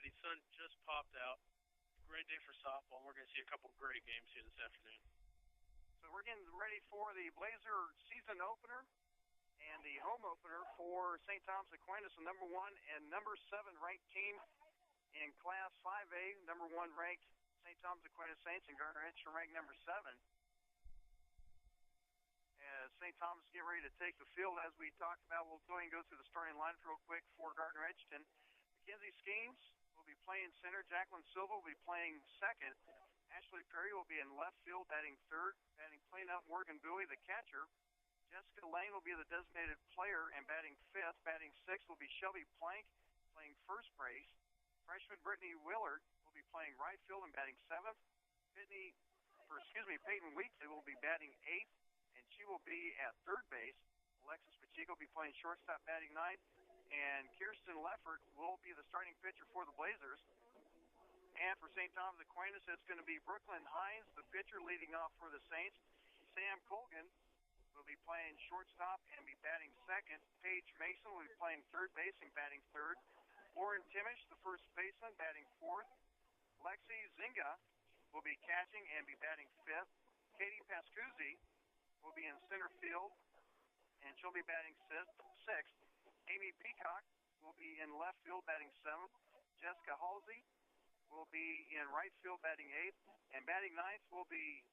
ready. Sun just popped out. Great day for softball. We're going to see a couple great games here this afternoon. So we're getting ready for the Blazer season opener and the home opener for St. Thomas Aquinas, the number 1 and number 7 ranked team in Class 5A. Number 1 ranked St. Thomas Aquinas Saints, and Gardner-Edgerton ranked number 7. As St. Thomas get ready to take the field, as we talked about, we'll go and go through the starting line real quick for Gardner-Edgerton. Mackenzie Skeens will be playing center. Jacqueline Silva will be playing second. Ashley Perry will be in left field, batting third. Batting cleanup, Morgan Bowie, the catcher. Jessica Lane will be the designated player and batting fifth. Batting sixth will be Shelby Plank, playing first base. Freshman Brittany Willard will be playing right field and batting seventh. Peyton Wheatley will be batting eighth, and she will be at third base. Alexis Pacheco will be playing shortstop, batting ninth. And Kirsten Leffert will be the starting pitcher for the Blazers. And for St. Thomas Aquinas, it's going to be Brooklyn Hines, the pitcher, leading off for the Saints. Sam Colgan will be playing shortstop and be batting second. Paige Mason will be playing third base and batting third. Lauren Timish, the first baseman, batting fourth. Lexi Zinga will be catching and be batting fifth. Katie Pascuzzi will be in center field, and she'll be batting sixth. Amy Peacock will be in left field, batting seventh. Jessica Halsey will be in right field, batting eighth. And batting ninth will be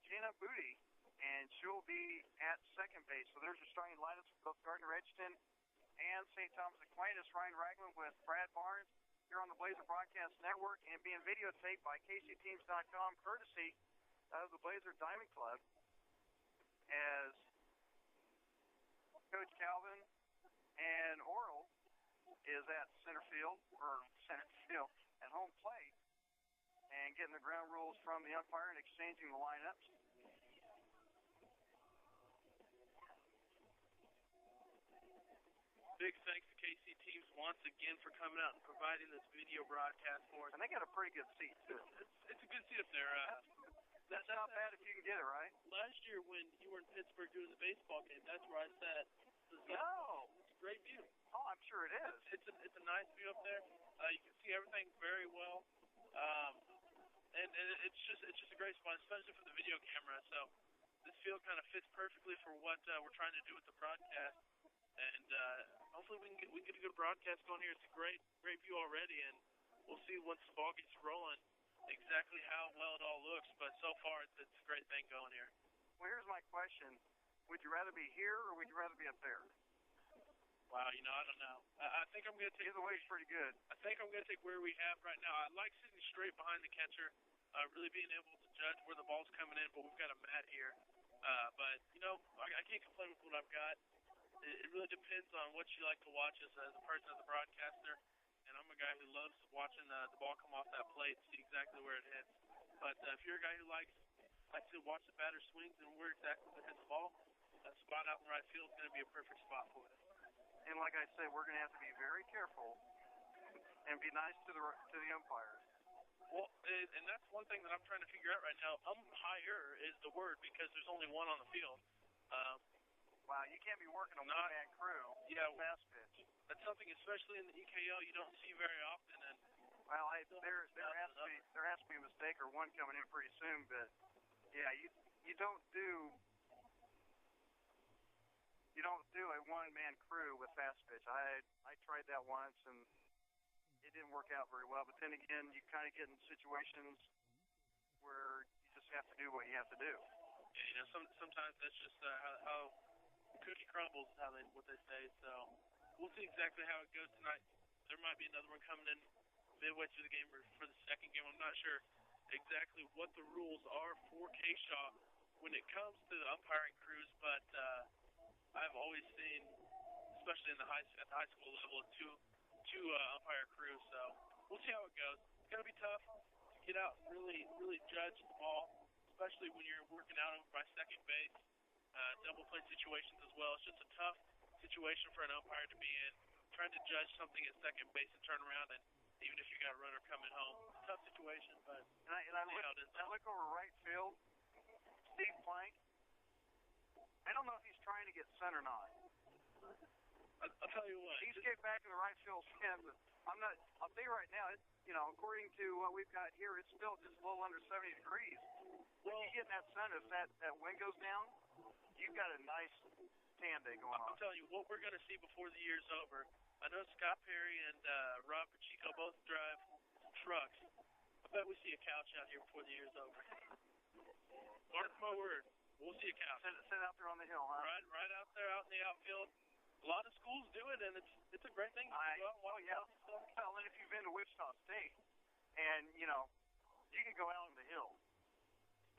Gina Booty, and she'll be at second base. So there's your starting lineups for both Gardner-Edgerton and St. Thomas Aquinas. Ryan Ragland with Brad Barnes here on the Blazer Broadcast Network and being videotaped by KCTeams.com, courtesy of the Blazer Diamond Club, as Coach Calvin and Oral is at center field at home plate and getting the ground rules from the umpire and exchanging the lineups. Big thanks to KC Teams once again for coming out and providing this video broadcast for us. And they got a pretty good seat, too. It's a good seat up there. That's not bad if you can get it, right? Last year when you were in Pittsburgh doing the baseball game, that's where I sat. No. It's a great view. Oh, I'm sure it is. It's a nice view up there. You can see everything very well. And it's just a great spot, especially for the video camera. So this field kind of fits perfectly for what we're trying to do with the broadcast. And hopefully we can get a good broadcast going here. It's a great view already, and we'll see once the ball gets rolling exactly how well it all looks. But so far, it's a great thing going here. Well, here's my question: would you rather be here or would you rather be up there? Wow, I don't know. I think I'm going to take either way is pretty good. I think I'm going to take where we have right now. I like sitting straight behind the catcher, really being able to judge where the ball's coming in. But we've got a mat here. But I can't complain with what I've got. It really depends on what you like to watch as a person, as a broadcaster. And I'm a guy who loves watching the ball come off that plate, see exactly where it hits. But if you're a guy who likes to watch the batter swings and where exactly it hits the ball, a spot out in right field is going to be a perfect spot for it. And like I said, we're going to have to be very careful and be nice to the umpires. Well, and that's one thing that I'm trying to figure out right now. Umpire is the word because there's only one on the field. Wow, you can't be working a one-man crew. Yeah, fast pitch. That's something, especially in the EKL, you don't see very often. And well, there has to be a mistake or one coming in pretty soon. But yeah, you don't do a one-man crew with fast pitch. I tried that once and it didn't work out very well. But then again, you kind of get in situations where you just have to do what you have to do. Yeah, sometimes that's just how cookie crumbles, what they say. So we'll see exactly how it goes tonight. There might be another one coming in midway through the game or for the second game. I'm not sure exactly what the rules are for K-Shaw when it comes to the umpiring crews, but I've always seen, especially at the high school level, two umpire crews. So we'll see how it goes. It's going to be tough to get out and really judge the ball, especially when you're working out over by second base. Double play situations as well. It's just a tough situation for an umpire to be in, trying to judge something at second base and turn around, and even if you got a runner coming home, it's a tough situation. But I look over right field, Steve Plank. I don't know if he's trying to get center or not. I'll tell you what. He's get back in the right field stand. I'm not. I'll tell you right now. It's, according to what we've got here, it's still just a little under 70 degrees. When you get in that sun, if that wind goes down, you've got a nice tan day going on. I'm telling you, what we're going to see before the year's over. I know Scott Perry and Rob Pacheco both drive trucks. I bet we see a couch out here before the year's over. Mark my word, we'll see a couch. Sit out there on the hill, huh? Right out there, out in the outfield. A lot of schools do it, and it's a great thing. Well, and if you've been to Wichita State, and you can go out on the hill.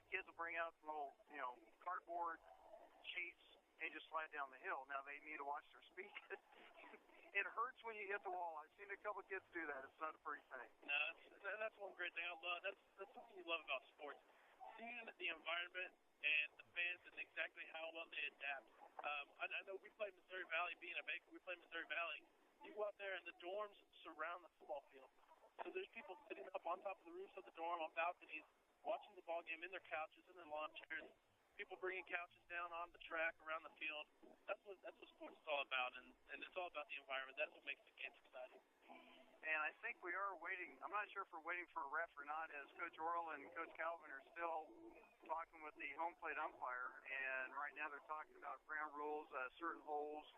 Kids will bring out some little, cardboard sheets and just slide down the hill. Now they need to watch their speed. It hurts when you hit the wall. I've seen a couple of kids do that. It's not a pretty thing. No, that's one great thing I love. That's something you love about sports. Seeing the environment and the fans and exactly how well they adapt. I know we played Missouri Valley, being a Baker, we played Missouri Valley. You go out there and the dorms surround the football field. So there's people sitting up on top of the roofs of the dorm on balconies, watching the ball game in their couches, in their lawn chairs. People bringing couches down on the track around the field. That's what sports is all about, and it's all about the environment. That's what makes the games exciting. And I think we are waiting. I'm not sure if we're waiting for a ref or not, as Coach Orl and Coach Calvin are still talking with the home plate umpire. And right now they're talking about ground rules, certain holes.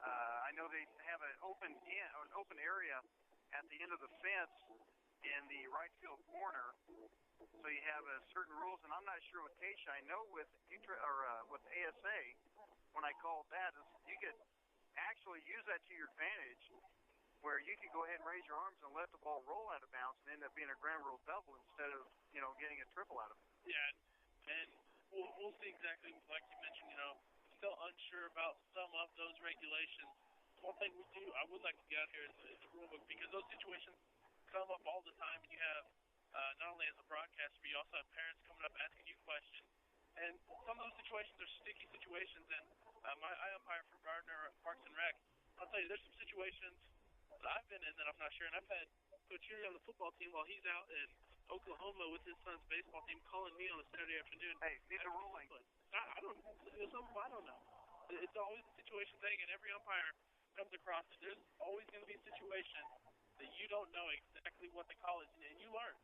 I know they have an open area at the end of the fence in the right field corner. So you have certain rules, and I'm not sure with Keisha. I know with ASA, when I called that, is you could actually use that to your advantage, where you could go ahead and raise your arms and let the ball roll out of bounds and end up being a ground rule double instead of getting a triple out of it. Yeah, and we'll see exactly like you mentioned. Still unsure about some of those regulations. One thing I would like to get out here is the rule book, because those situations come up all the time, and you have. Not only as a broadcaster, but you also have parents coming up asking you questions. And some of those situations are sticky situations, and I umpire for Gardner Parks and Rec. I'll tell you, there's some situations that I've been in that I'm not sure, and I've had Coach Erie on the football team while he's out in Oklahoma with his son's baseball team calling me on a Saturday afternoon. Hey, these are ruling. I don't know. I don't know. It's always a situation thing, and every umpire comes across it. There's always going to be a situation that you don't know exactly what the call is, and you learn.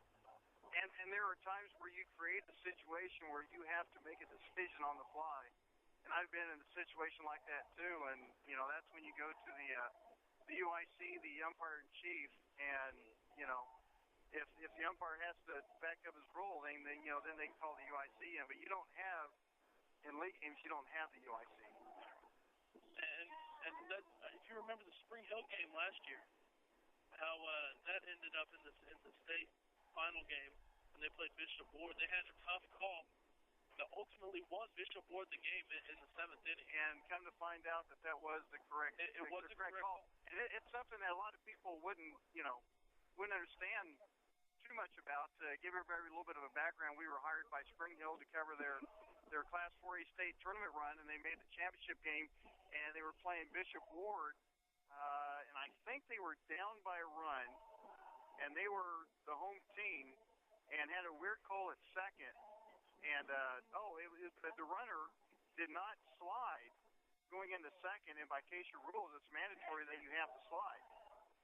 And there are times where you create a situation where you have to make a decision on the fly. And I've been in a situation like that too. And that's when you go to the UIC, the umpire-in-chief, and if the umpire has to back up his ruling, then then they can call the UIC in. But you don't have in league games, you don't have the UIC. And that, if you remember the Spring Hill game last year, how that ended up in the state final game when they played Bishop Ward. They had a tough call that ultimately won Bishop Ward the game in the 7th inning. And come to find out that was the correct was the correct call. And it's something that a lot of people wouldn't understand too much about. To give everybody a little bit of a background, we were hired by Spring Hill to cover their Class 4A state tournament run, and they made the championship game, and they were playing Bishop Ward, and I think they were down by a run. And they were the home team and had a weird call at second. And, the runner did not slide going into second. And by Keisha rules, it's mandatory that you have to slide.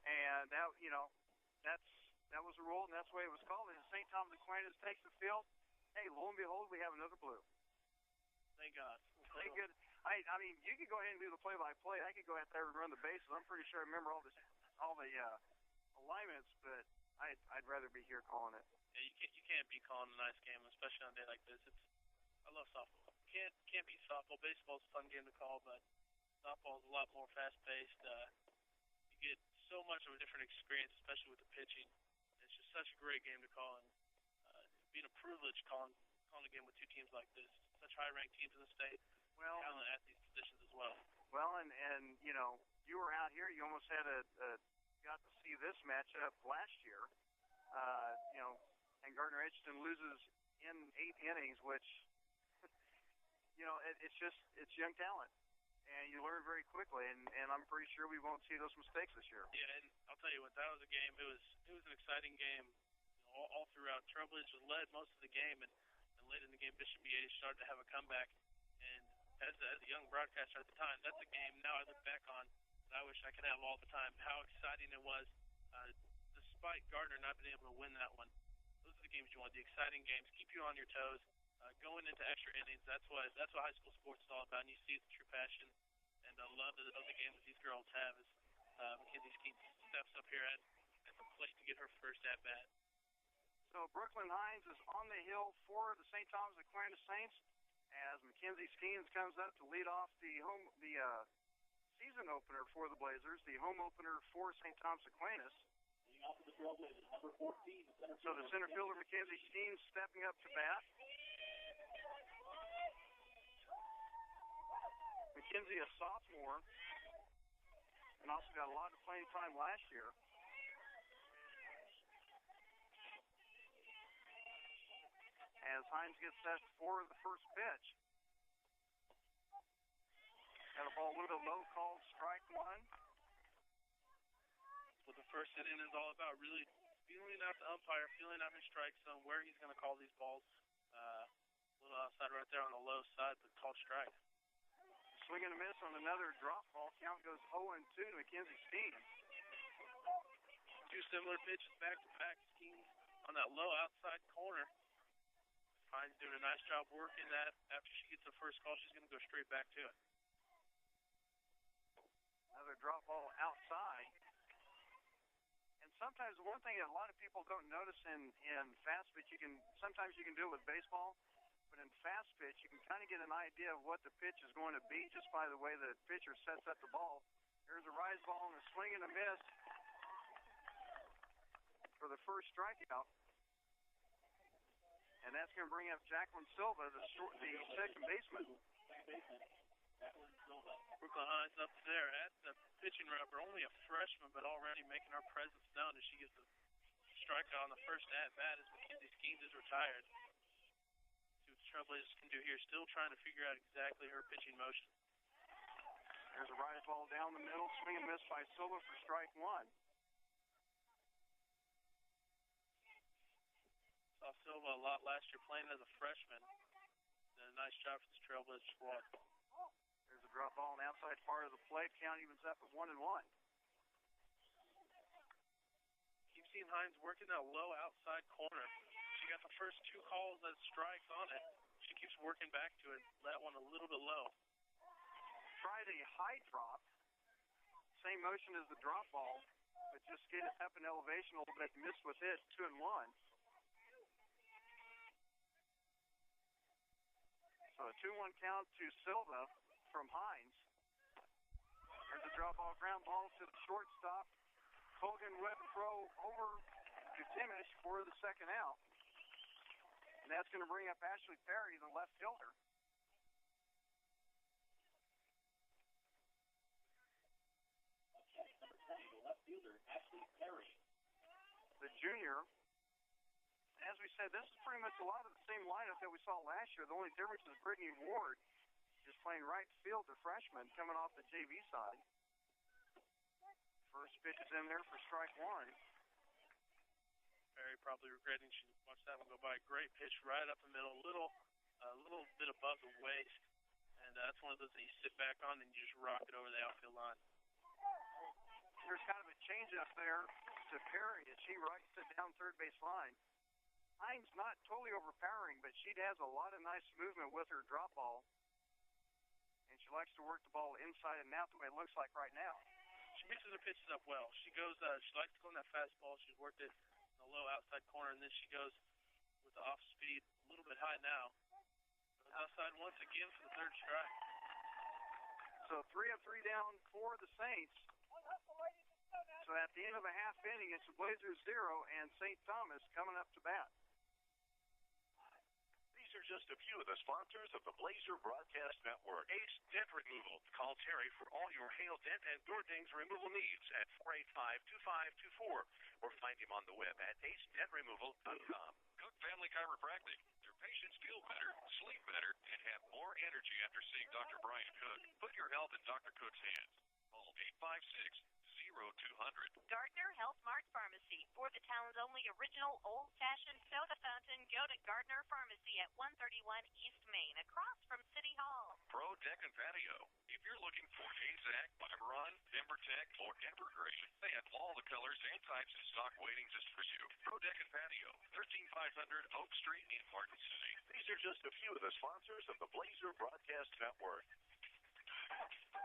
And that was the rule, and that's the way it was called. And St. Thomas Aquinas takes the field. Hey, lo and behold, we have another blue. Thank God. Thank goodness. I mean, you could go ahead and do the play-by-play. I could go out there and run the bases. I'm pretty sure I remember all the alignments, but I'd rather be here calling it. Yeah, you can't be calling a nice game, especially on a day like this. I love softball. Can't beat softball. Baseball's a fun game to call, but softball's a lot more fast-paced. You get so much of a different experience, especially with the pitching. It's just such a great game to call, and being a privilege calling a game with two teams like this, such high-ranked teams in the state. Well, talent at these positions as well. Well, and you were out here. You almost had got to see this matchup last year. And Gardner-Edgerton loses in 8 innings, which it's young talent, and you learn very quickly. And I'm pretty sure we won't see those mistakes this year. Yeah, and I'll tell you what, that was a game. It was an exciting game all throughout. Trailblazers led most of the game, and late in the game, Bishop BA started to have a comeback. And as a young broadcaster at the time, that's a game now I look back on that I wish I could have all the time. How exciting it was, despite Gardner not being able to win that one. Those are the games you want. The exciting games keep you on your toes. Going into extra innings, that's what high school sports is all about. And you see the true passion and the love of the game that these girls have as Mackenzie Skeens steps up here at the plate to get her first at bat. So Brooklyn Hines is on the hill for the St. Thomas Aquinas Saints as Mackenzie Skeens comes up to lead off the season opener for the Blazers, the home opener for St. Thomas Aquinas. So the center fielder Mackenzie Skeens stepping up to bat. Mackenzie, a sophomore, and also got a lot of playing time last year. As Hines gets set for the first pitch. Got a ball a little bit low, called strike one. That's what the first inning is all about, really feeling out the umpire, feeling out his strike zone, where he's going to call these balls. A little outside right there on the low side, but called strike. Swing and a miss on another drop ball. Count goes 0-2 to Mackenzie Skeens. Two similar pitches back-to-back. Skeens on that low outside corner. Hines doing a nice job working that. After she gets the first call, she's going to go straight back to it. Another drop ball outside. And sometimes one thing that a lot of people don't notice in fast pitch, sometimes you can do it with baseball, but in fast pitch, you can kind of get an idea of what the pitch is going to be just by the way the pitcher sets up the ball. There's a rise ball and a swing and a miss for the first strikeout. And that's going to bring up Jacqueline Silva, the second baseman. Brooklyn Hines up there at the pitching rubber, only a freshman, but already making her presence known as she gets the strikeout on the first at-bat as Mackenzie Skeens is retired. See what the Trailblazers can do here, still trying to figure out exactly her pitching motion. There's a rise ball down the middle, swing and miss by Silva for strike one. Saw Silva a lot last year playing as a freshman. Did a nice job for this Trailblazer squad. There's a drop ball on the outside part of the plate. Count evens up at 1-1. Keep seeing Hines working that low outside corner. She got the first two calls as strikes on it. She keeps working back to it. That one a little bit low. Tried a high drop. Same motion as the drop ball, but just get it up in elevation a little bit. Missed with it. 2-1. So a 2-1 count to Silva from Hines. There's a drop ball, ground ball to the shortstop. Colgan Webb throw over to Timish for the second out. And that's going to bring up Ashley Perry, the left fielder. Okay, number 10, the left fielder, Ashley Perry. The junior. As we said, this is pretty much a lot of the same lineup that we saw last year. The only difference is Brittany Ward is playing right field, the freshman, coming off the JV side. First pitch is in there for strike one. Perry probably regretting she watched that one go by. Great pitch right up the middle, a little bit above the waist. And that's one of those that you sit back on and you just rock it over the outfield line. There's kind of a change up there to Perry as she rights it down third base line. Hines not totally overpowering, but she has a lot of nice movement with her drop ball. And she likes to work the ball inside and out the way it looks like right now. She mixes her pitches up well. She likes to go on that fastball. She's worked it in the low outside corner, and then she goes with the off speed, a little bit high now. Goes outside once again for the third strike. So 3 of 3 down for the Saints. So at the end of the half inning, it's the Blazers 0 and St. Thomas coming up to bat. These are just a few of the sponsors of the Blazer Broadcast Network. Ace Dent Removal. Call Terry for all your hail, dent, and door dings removal needs at 485-2524 or find him on the web at acedentremoval.com. Cook Family Chiropractic. Your patients feel better, sleep better, and have more energy after seeing Dr. Brian Cook. Put your health in Dr. Cook's hands. Call 856-0200. Gardner Health Mart Pharmacy. For the town's only original old-fashioned soda fountain, go to Gardner Pharmacy at 131 East Main, across from City Hall. Pro Deck and Patio. If If you're looking for AZAC, Fiberon, TimberTech, or Evergreen, they have all the colors and types in stock waiting just for you. Pro Deck and Patio, 13500 Oak Street in Martin City. These are just a few of the sponsors of the Blazer Broadcast Network.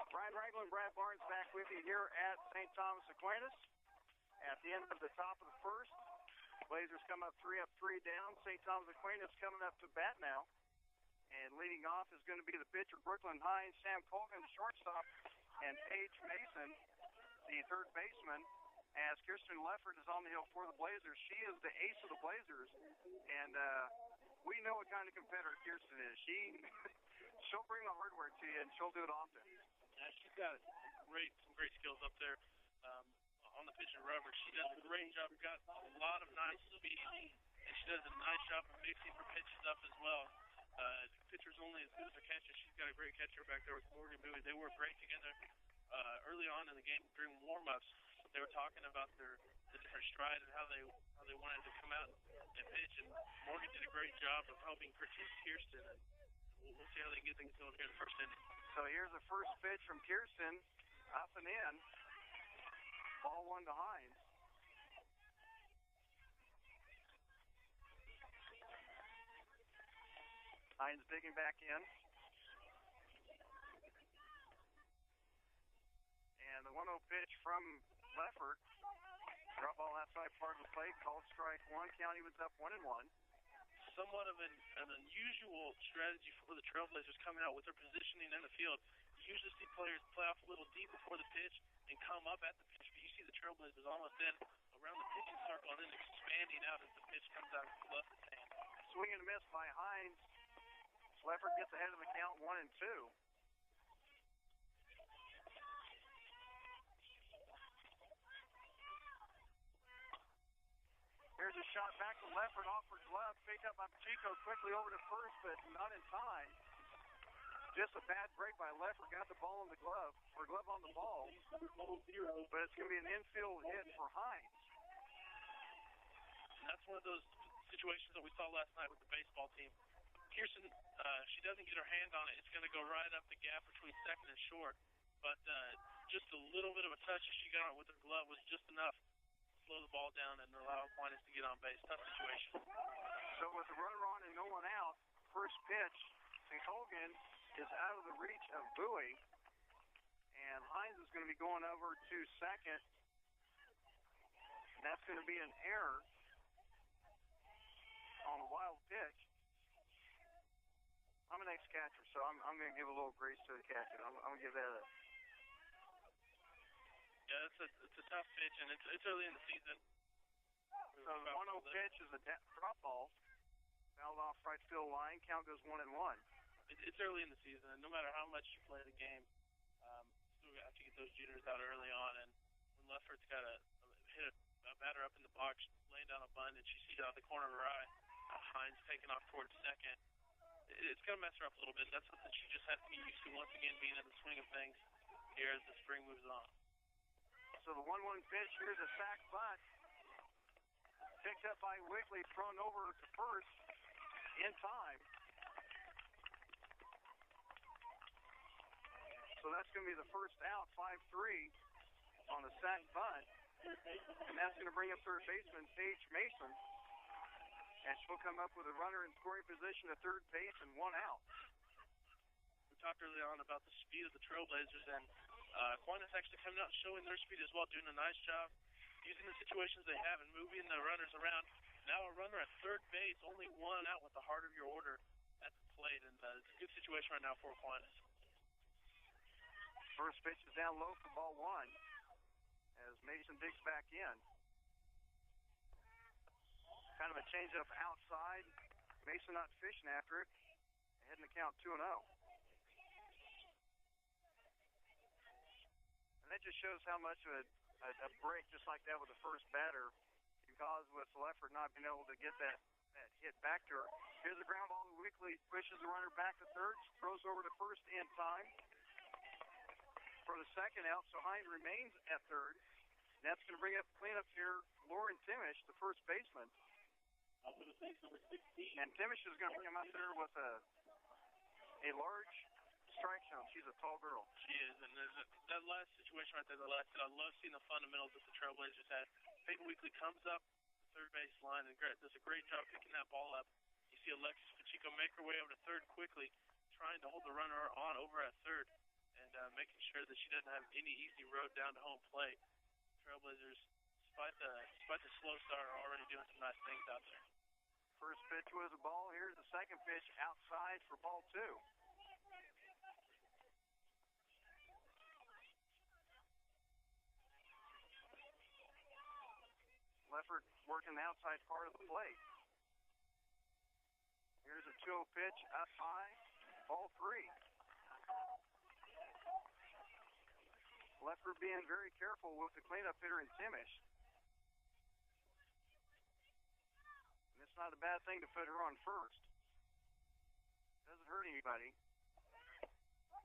Brian Rangel and Brad Barnes back with you here at St. Thomas Aquinas. At the end of the top of the first, Blazers come up 3 down. St. Thomas Aquinas coming up to bat now. And leading off is going to be the pitcher, Brooklyn Hines, Sam Colgan, the shortstop, and Paige Mason, the third baseman, as Kirsten Leffert is on the hill for the Blazers. She is the ace of the Blazers, and we know what kind of competitor Kirsten is. She'll bring the hardware to you, and she'll do it often. Yeah, she's got some great skills up there on the pitching rubber. She does a great job. Got a lot of nice speed, and she does a nice job of mixing her pitches up as well. Pitcher's only as good as her catcher. She's got a great catcher back there with Morgan Bowie. They work great together early on in the game during warm-ups. They were talking about the different stride and how they wanted to come out and pitch, and Morgan did a great job of helping critique Kirsten, and we'll see how they get things going here in the first inning. So here's the first pitch from Kirsten, up and in. Ball 1 to Hines. Hines digging back in. And the 1-0 pitch from Leffert. Drop ball outside part of the plate, called strike 1. County was up 1-1. Somewhat of an unusual strategy for the Trailblazers coming out with their positioning in the field. You usually see players play off a little deep before the pitch and come up at the pitch, but you see the Trailblazers almost in around the pitching circle and then expanding out as the pitch comes out of the left hand. Swing and a miss by Hines. Leffert gets ahead of the count 1-2. Here's a shot back to Leffert off her glove. Picked up by Pacheco quickly over to first, but not in time. Just a bad break by Leffert. Got the ball on the glove, or glove on the ball. But it's going to be an infield hit for Hines. And that's one of those situations that we saw last night with the baseball team. Kirsten, she doesn't get her hand on it. It's going to go right up the gap between second and short. But just a little bit of a touch as she got on it with her glove was just enough to slow the ball down and allow Aquinas to get on base. Tough situation. So with the runner on and no one out, first pitch, St. Colgan is out of the reach of Bowie. And Hines is going to be going over to second. And that's going to be an error on a wild pitch. I'm an ex-catcher, so I'm going to give a little grace to the catcher. I'm going to give that a... Yeah, it's a tough pitch, and it's early in the season. So the 1-0 pitch is a drop ball. Fouled off right field line. Count goes 1-1. It's early in the season, and no matter how much you play the game, still have to get those jitters out early on. And when Leffert's got to hit a batter up in the box, laying down a bunt, and she sees it out the corner of her eye, Hines taking off towards second. It's going to mess her up a little bit. That's something she just has to get used to once again, being in the swing of things here as the spring moves on. So the 1-1 pitch, here's a sac bunt. Picked up by Wickley, thrown over to first in time. So that's going to be the first out, 5-3 on the sac bunt. And that's going to bring up third baseman Paige Mason. And she'll come up with a runner in scoring position at third base and 1 out. We talked early on about the speed of the Trailblazers, and Aquinas actually coming out and showing their speed as well, doing a nice job using the situations they have and moving the runners around. Now a runner at third base, only 1 out with the heart of your order at the plate, and it's a good situation right now for Aquinas. First pitch is down low for ball 1 as Mason digs back in. Kind of a change-up outside. Mason not fishing after it. Ahead in the count 2-0. And that just shows how much of a break just like that with the first batter because with Leffert not being able to get that hit back to her. Here's the ground ball. Wickley pushes the runner back to third. Throws over to first in time for the second out. So Hines remains at third. And that's going to bring up cleanup here. Lauren Timish, the first baseman. And Timish is going to bring him out there with a large strike zone. She's a tall girl. She is, and there's that last situation right there, the last hit, I love seeing the fundamentals that the Trailblazers had. Peyton Weekly comes up the third base line and does a great job picking that ball up. You see Alexis Pacheco make her way over to third quickly, trying to hold the runner on over at third, and making sure that she doesn't have any easy road down to home plate. Trailblazers, despite the slow start, are already doing some nice things out there. First pitch was a ball. Here's the second pitch outside for ball 2. Leffert working the outside part of the plate. Here's a 2-0 pitch up high, ball 3. Leffert being very careful with the cleanup hitter in Timish. And it's not a bad thing to put her on first. Doesn't hurt anybody.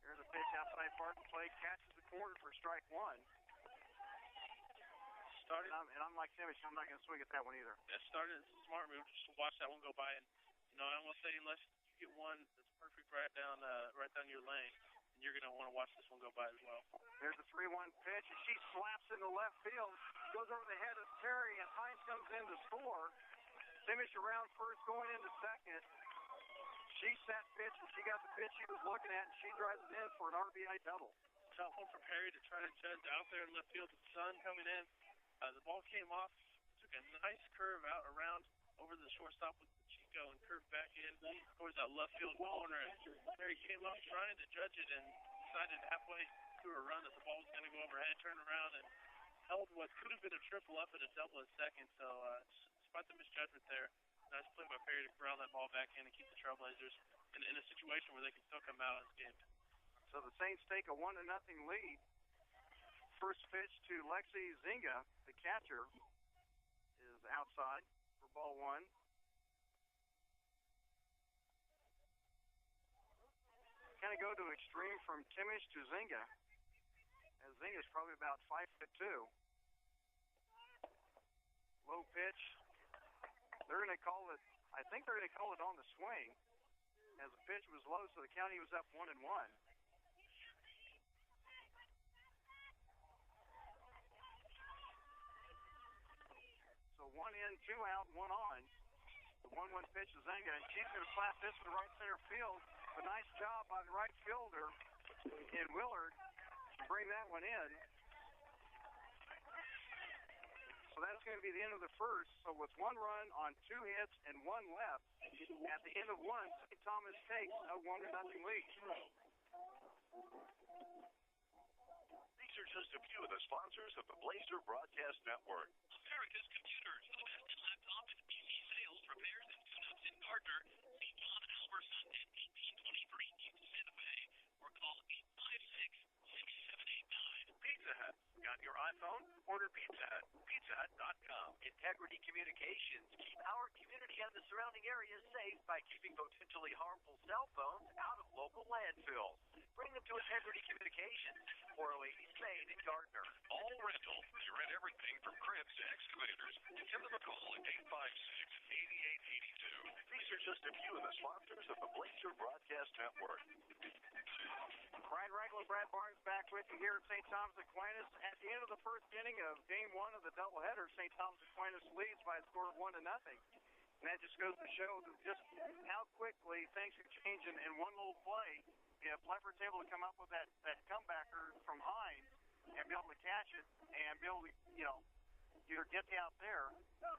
Here's a pitch outside part of the plate, catches the corner for strike 1. And I'm like Timish, I'm not going to swing at that one either. That started as a smart move, just to watch that one go by. And I want to say, unless you get one that's perfect right down your lane, you're going to want to watch this one go by as well. There's a 3-1 pitch, and she slaps into left field, goes over the head of Terry, and Hines comes in to score. Timish around first, going into second. She sat pitch, and she got the pitch she was looking at, and she drives it in for an RBI double. Tough one for Perry to try to judge out there in left field with the sun coming in. The ball came off, took a nice curve out around over the shortstop with Pacheco and curved back in towards that left field corner. And Perry came up trying to judge it and decided halfway through a run that the ball was going to go overhead, turned around and held what could have been a triple up and a double at second. So despite the misjudgment there, nice play by Perry to corral that ball back in and keep the Trailblazers in a situation where they can still come out of this game. So the Saints take a 1-0 lead. First pitch to Lexi Zinga, the catcher, is outside for ball 1. Kind of go to extreme from Timish to Zinga. And Zinga's probably about 5'2". Low pitch. They're going to call it, I think they're going to call it on the swing, as the pitch was low, so the county was up 1-1. So 1 in, 2 out, 1 on. The 1-1 pitch to Zenga, and she's going to slap this to right center field. A nice job by the right fielder in Willard to bring that one in. So that's going to be the end of the first. So with 1 run on 2 hits and 1 left, at the end of 1, St. Thomas takes a 1-0 lead. These are just a few of the sponsors of the Blazer Broadcast Network. America's Computers, the best in laptop and PC sales, repairs, and tune-ups in Gardner, St. John, Alberson, and 1823 East Santa Fe, or call 856-6789. Pizza Hut. Got your iPhone? Order Pizza Hut. PizzaHut.com. Integrity Communications. Keep our community and the surrounding areas safe by keeping potentially harmful cell phones out of local landfills. Bring them to Integrity Communications, 408 East Main in Gardner. All rental. They rent everything from cribs to excavators. Give them a call at 856-8882. These are just a few of the sponsors of the Blazer Broadcast Network. Brian Ragland, Brad Barnes back with you here at St. Thomas Aquinas. At the end of the first inning of Game 1 of the doubleheader, St. Thomas Aquinas leads by a score of 1-0. And that just goes to show just how quickly things can change in one little play. If Leffert's able to come up with that comebacker from Hines and be able to catch it and be able to, either get out there,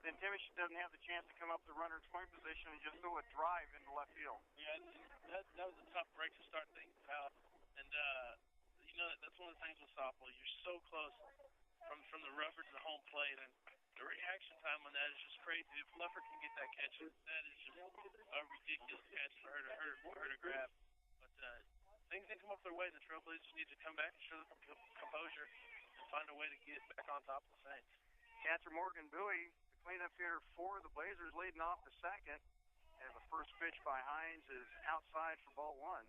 then Timish doesn't have the chance to come up the runner in scoring position and just throw a drive into left field. Yeah, that was a tough break to start things out. And, that's one of the things with softball. You're so close from the rubber to the home plate, and the reaction time on that is just crazy. If Leffert can get that catch, that is just a ridiculous catch for her to grab. But things didn't come up their way. The Trailblazers need to come back and show them composure and find a way to get back on top of the Saints. Catcher Morgan Bowie, the cleanup hitter for the Blazers, leading off the second. And the first pitch by Hines is outside for ball 1.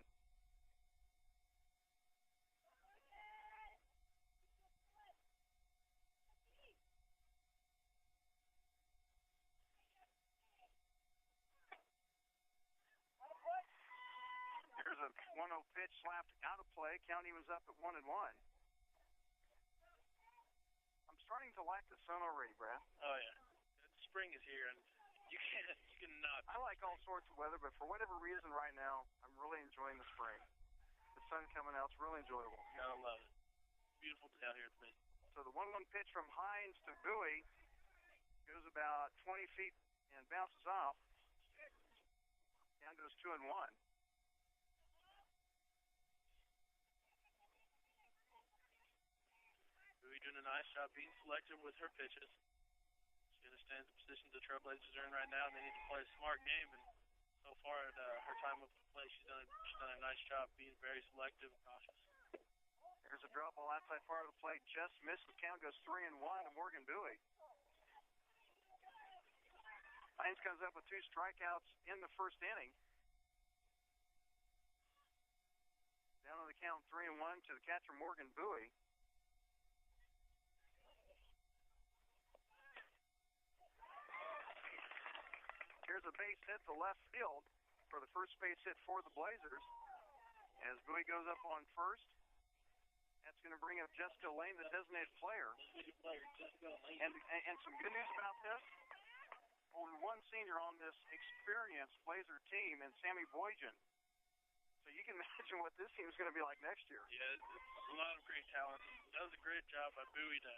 Here's a 1-0 pitch slapped out of play. Count evens up at 1-1. I'm starting to like the sun already, Brad. Oh yeah, spring is here, and you cannot. I like all sorts of weather, but for whatever reason right now, I'm really enjoying the spring. The sun coming out is really enjoyable. Gotta love it. Beautiful day out here at the Mid. So the 1-1 pitch from Hines to Bowie goes about 20 feet and bounces off. Down goes 2-1. Bowie doing a nice job being selective with her pitches. She understands the position the Trailblazers are in right now, and they need to play a smart game. And so far at her time of play, she's done a nice job being very selective and cautious. There's a drop ball outside part of the plate, just misses. Count goes 3-1 to Morgan Bowie. Hines comes up with 2 strikeouts in the first inning. Down on the count 3-1 to the catcher Morgan Bowie. Here's a base hit to left field for the first base hit for the Blazers. As Bowie goes up on first, that's going to bring up Jessica Lane, the designated player. And some good news about this. Only one senior on this experienced Blazer team, and Sammy Boyjan. So you can imagine what this team is going to be like next year. Yeah, it's a lot of great talent. That was a great job by Bowie to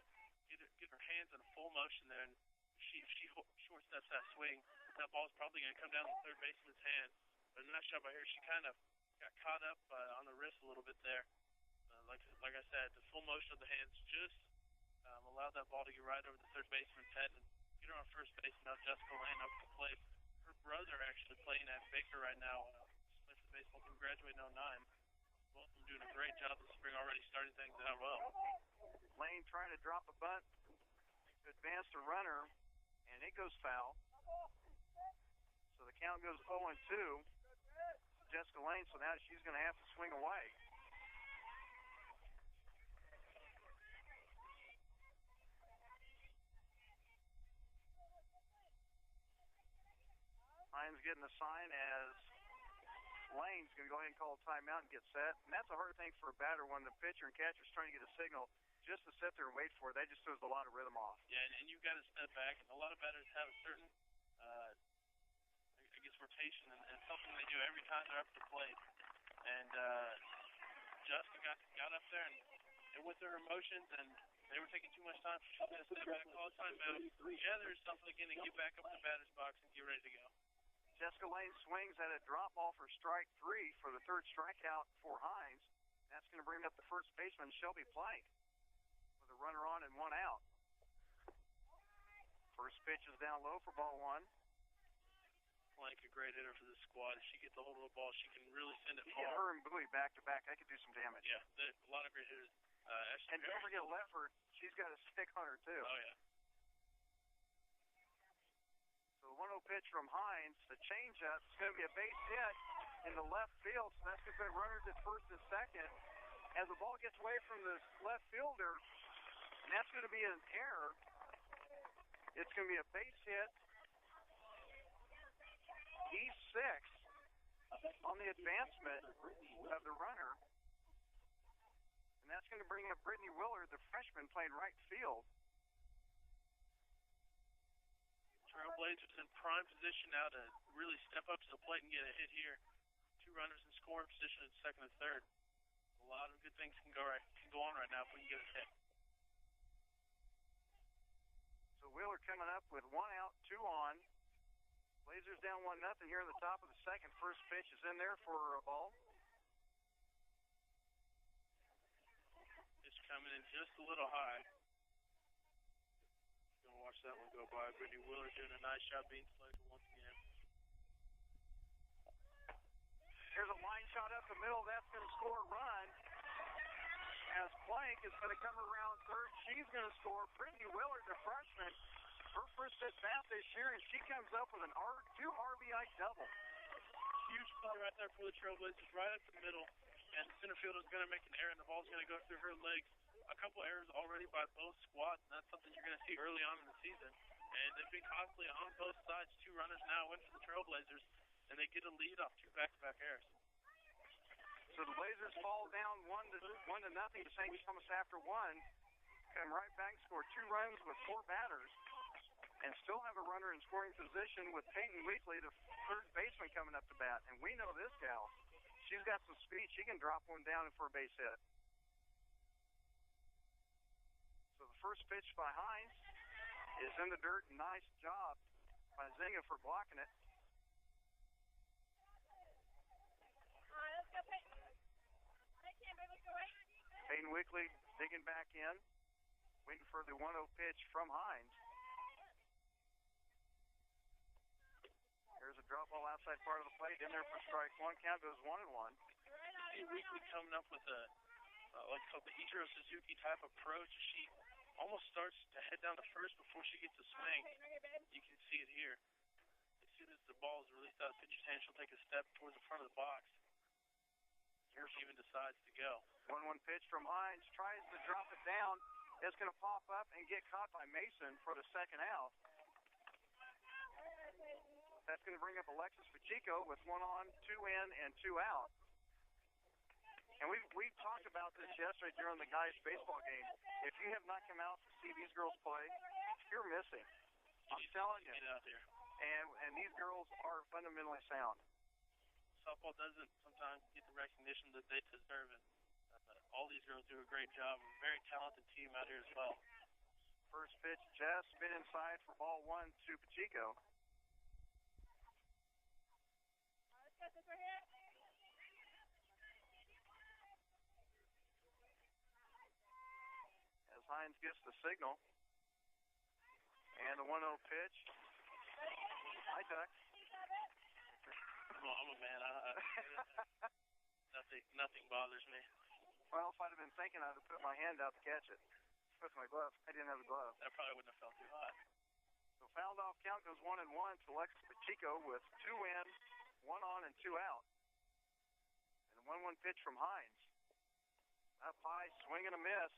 get her hands in full motion there, and she short-steps that swing. That ball's probably going to come down the third baseman's hand. But a nice job by her. She kind of got caught up on the wrist a little bit there. Like I said, the full motion of the hands just allowed that ball to get right over the third baseman's head and get her on first base. Now Jessica Lane up to the plate. Her brother actually playing at Baker right now. Played for the baseball team, graduated in 09. Both of them doing a great job this spring, already starting things out well. Lane trying to drop a bunt to advance the runner, and it goes foul. So the count goes 0-2. Jessica Lane, so now she's going to have to swing away. Hines getting the sign as Lane's going to go ahead and call a timeout and get set. And that's a hard thing for a batter when the pitcher and catcher's trying to get a signal just to sit there and wait for it. That just throws a lot of rhythm off. Yeah, and you've got to step back. And a lot of batters have a certain, rotation, and something they do every time they're up to the plate. And Jessica got up there and with her emotions, and they were taking too much time. She's going to step back, call a timeout, gather herself again, and get back up to the batter's box and get ready to go. Jessica Lane swings at a drop ball for strike 3 for the third strikeout for Hines. That's going to bring up the first baseman, Shelby Plank, with a runner on and 1 out. First pitch is down low for ball 1. Plank, a great hitter for the squad. If she gets a hold of the ball, she can really send it far. Yeah, her and Bowie back to back, that could do some damage. Yeah, a lot of great hitters. And don't forget Leffert, she's got a stick on her too. Oh yeah. So the 1-0 pitch from Hines, the changeup, it's going to be a base hit in the left field, so that's going to put runners at first and second. As the ball gets away from the left fielder, and that's going to be an error. It's going to be a base hit. E6 on the advancement of the runner. And that's going to bring up Brittany Willard, the freshman, playing right field. Trailblazers in prime position now to really step up to the plate and get a hit here. 2 runners in scoring position at second and third. A lot of good things can go on right now if we can get a hit. So Wheeler coming up with 1 out, 2 on. Blazers down 1-0 here in the top of the second. First pitch is in there for a ball. It's coming in just a little high. Gonna watch that one go by. Brittany Wheeler doing a nice job being selected once again. Here's a line shot up the middle. That's going to score a run. As Plank is going to come around third, she's going to score. Brittany Wheeler, the freshman, her first at bat this year, and she comes up with an 2 RBI double. Huge play right there for the Trailblazers, right up the middle. And the center fielder is going to make an error, and the ball's going to go through her legs. A couple errors already by both squads, and that's something you're going to see early on in the season. And they've been constantly on both sides. 2 runners now in for the Trailblazers, and they get a lead off 2 back-to-back errors. So the Blazers fall down one to nothing to St. Thomas after one. Come right back and score 2 runs with 4 batters. And still have a runner in scoring position with Peyton Weekly, the third baseman, coming up to bat. And we know this gal. She's got some speed. She can drop one down for a base hit. So the first pitch by Hines is in the dirt. Nice job by Zinga for blocking it. Peyton Weekly digging back in, waiting for the 1-0 pitch from Hines. There's a drop ball outside part of the plate. In there for strike one. Count goes 1-1. Peyton Weekly coming up with a like the Ichiro Suzuki type approach. She almost starts to head down to first before she gets a swing. You can see it here. As soon as the ball is released out of the pitcher's hand, she'll take a step towards the front of the box. Here she even decides to go. 1-1 pitch from Hines. Tries to drop it down. It's going to pop up and get caught by Mason for the second out. That's going to bring up Alexis Pacheco with 1 on, 2 in, and 2 out. And we talked about this yesterday during the guys' baseball game. If you have not come out to see these girls play, you're missing. I'm telling you. Get out there. And these girls are fundamentally sound. Softball doesn't sometimes get the recognition that they deserve it. All these girls do a great job. A very talented team out here as well. First pitch just been inside for ball 1 to Pacheco. As Hines gets the signal. And the 1-0 pitch. Hi, Duck. Well, I'm a man. Nothing bothers me. Well, if I'd have been thinking, I'd have put my hand out to catch it with my glove. I didn't have a glove. That probably wouldn't have felt too hot. So fouled off count goes 1-1 to Alexis Pacheco with 2 in, 1 on, and 2 out. And the 1-1 pitch from Hines. Up high, swing and a miss.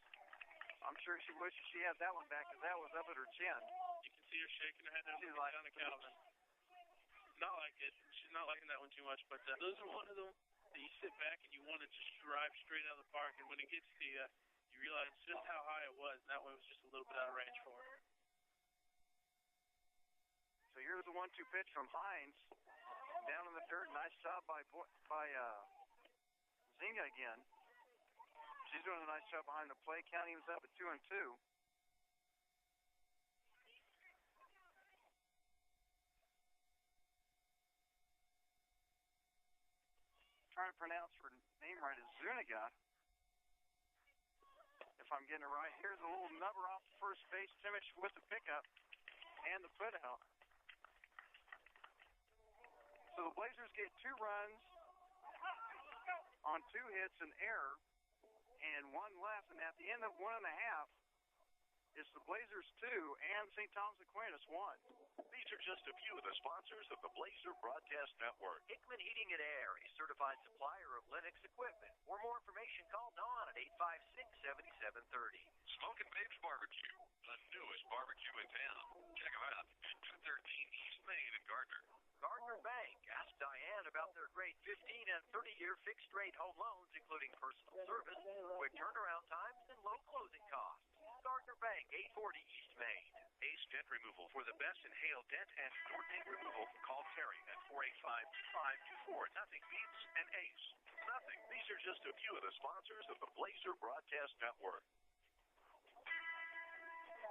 I'm sure she wishes she had that one back because that was up at her chin. You can see her shaking her head there. She's like, down to Calvin. Not like it. She's not liking that one too much, but those are one of them that you sit back and you want to just drive straight out of the park, and when it gets to you, you realize just how high it was, and that one was just a little bit out of range for her. So here's the 1-2 pitch from Hines. Down in the dirt. Nice job by Zinga again. She's doing a nice job behind the plate. Counting is up at 2-2. Trying to pronounce her name right is Zuniga. If I'm getting it right. Here's a little nubber off the first base. Timich with the pickup and the put out. So the Blazers get 2 runs on 2 hits and error and 1 left. And at the end of 1.5, it's the Blazers 2 and St. Thomas Aquinas 1. These are just a few of the sponsors of the Blazer Broadcast Network. Hickman Heating and Air, a certified supplier of Lennox equipment. For more information, call Don at 856-7730. Smoke and Babes Barbecue, the newest barbecue in town. Check them out at 213 East Main in Gardner. Gardner Bank. Ask Diane about their great 15 and 30-year fixed-rate home loans, including personal service, quick turnaround times, and low closing costs. Gardner Bank, 840 East Main. Ace Dent Removal. For the best in hail, dent, and door ding removal, call Terry at 485-2524. Nothing beats an Ace. Nothing. These are just a few of the sponsors of the Blazer Broadcast Network.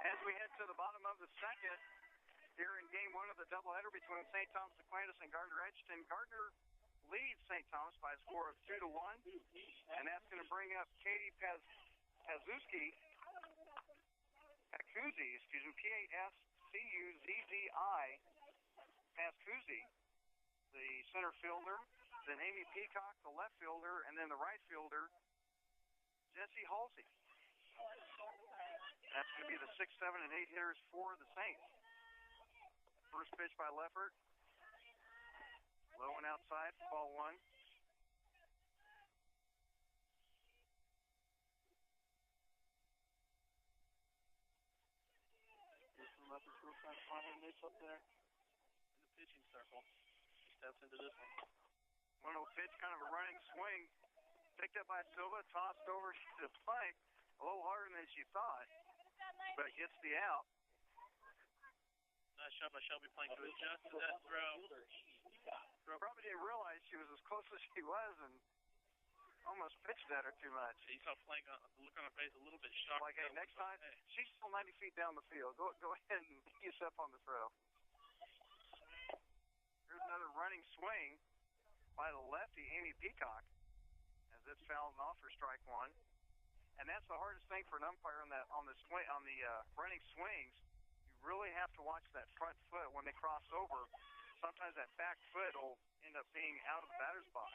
As we head to the bottom of the second, here in game 1 of the doubleheader between St. Thomas Aquinas and Gardner-Edgerton, Gardner leads St. Thomas by a score of 2-1, and that's going to bring up Katie Pazuzzi, P-A-S-C-U-Z-Z-I, Pazuzzi, the center fielder, then Amy Peacock, the left fielder, and then the right fielder, Jesse Halsey. That's going to be the 6, 7, and 8 hitters for the Saints. First pitch by Leffert. Low and outside, ball 1. Leffert's real trying to find him up there In the pitching circle. He steps into this one. 1-0 pitch, kind of a running swing. Picked up by Silva, tossed over to the plank, a little harder than she thought, but gets the out. Nice shot by Shelby Plank to adjust to that throw. Probably didn't realize she was as close as she was and almost pitched at her too much. You saw Plank look on her face a little bit shocked. Like, hey, next time, she's still 90 feet down the field. Go ahead and ease up on the throw. Here's another running swing by the lefty, Amy Peacock, as it's fouled off for strike one. And that's the hardest thing for an umpire on the running swings. You really have to watch that front foot when they cross over. Sometimes that back foot will end up being out of the batter's box.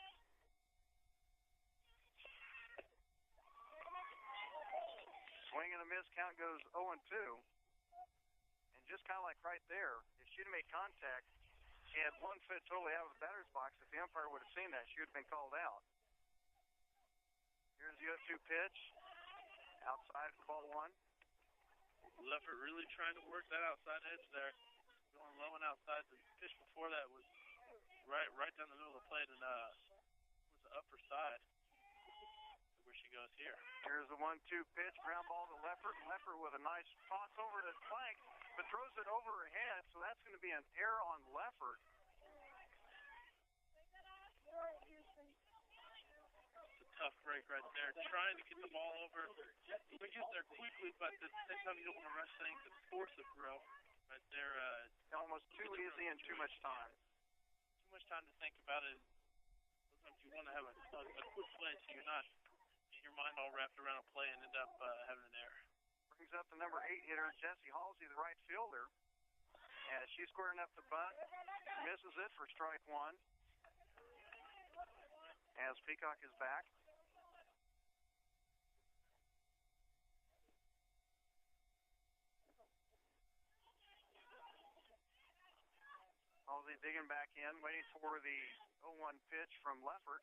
Swing and a miss, count goes 0-2. And just kind of like right there, if she'd have made contact, she had one foot totally out of the batter's box. If the umpire would have seen that, she would have been called out. Here's the 0-2 pitch. Outside for ball one. Leffert really trying to work that outside edge there. Going low and outside. The pitch before that was right down the middle of the plate and was the upper side. Where she goes here. Here's the 1-2 pitch. Ground ball to Leffert. Leffert with a nice toss over to Plank, but throws it over her head, so that's going to be an error on Leffert. Tough break right there. Trying to get the ball over. You can get there quickly, but at the same time, you don't want to rush things and force a throw. Right there. Almost too easy and too much time. Too much time to think about it. Sometimes you want to have a quick play so you're not in your mind all wrapped around a play and end up having an error. Brings up the number 8 hitter, Jessie Halsey, the right fielder. As she's squaring up the bunt. Misses it for strike one. As Peacock is back. Halsey digging back in, waiting for the 0-1 pitch from Leffert.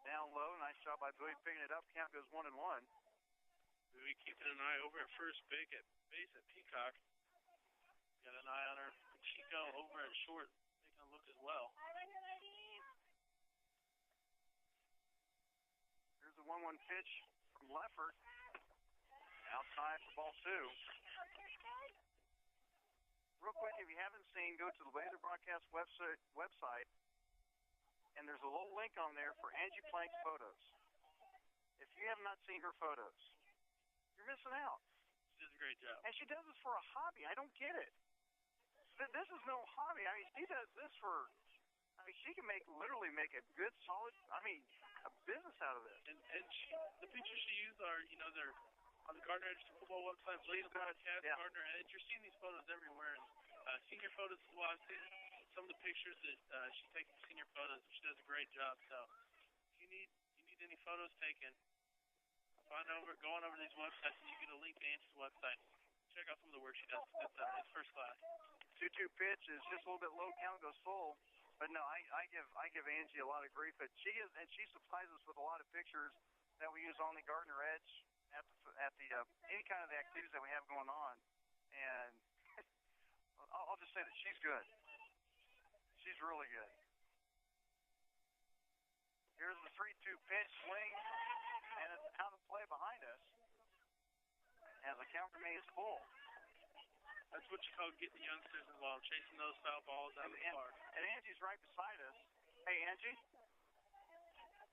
Down low, nice job by Bowie picking it up. Count goes 1-1. Bowie keeping an eye over at first base at Peacock. Got an eye on her. Chico over at short, taking a look as well. Here's the 1-1 pitch from Leffert. Outside for ball two. Real quick, if you haven't seen, go to the Blazer Broadcast website, and there's a little link on there for Angie Plank's photos. If you have not seen her photos, you're missing out. She does a great job. And she does this for a hobby. I don't get it. This is no hobby. I mean, she does this for, she can literally make a good, solid, a business out of this. And the pictures she used are, they're on the Gardner-Edgerton football website, Blazer Broadcast, yeah. Gardner-Edge. You're seeing these photos everywhere. And senior photos as well. I've seen some of the pictures that she takes of senior photos. She does a great job. So if you need any photos taken, go on over to these websites and you get a link to Angie's website. Check out some of the work she does. It's first class. 2-2 pitch is just a little bit low. Count goes full. But no, I give Angie a lot of grief. But she supplies us with a lot of pictures that we use on the Gardner-Edge at the any kind of the activities that we have going on. And I'll just say that she's good. She's really good. Here's the 3-2 pitch swing, and it's out of play behind us as the count remains full. That's what you call getting the youngsters involved, chasing those foul balls out of the park. And Angie's right beside us. Hey, Angie.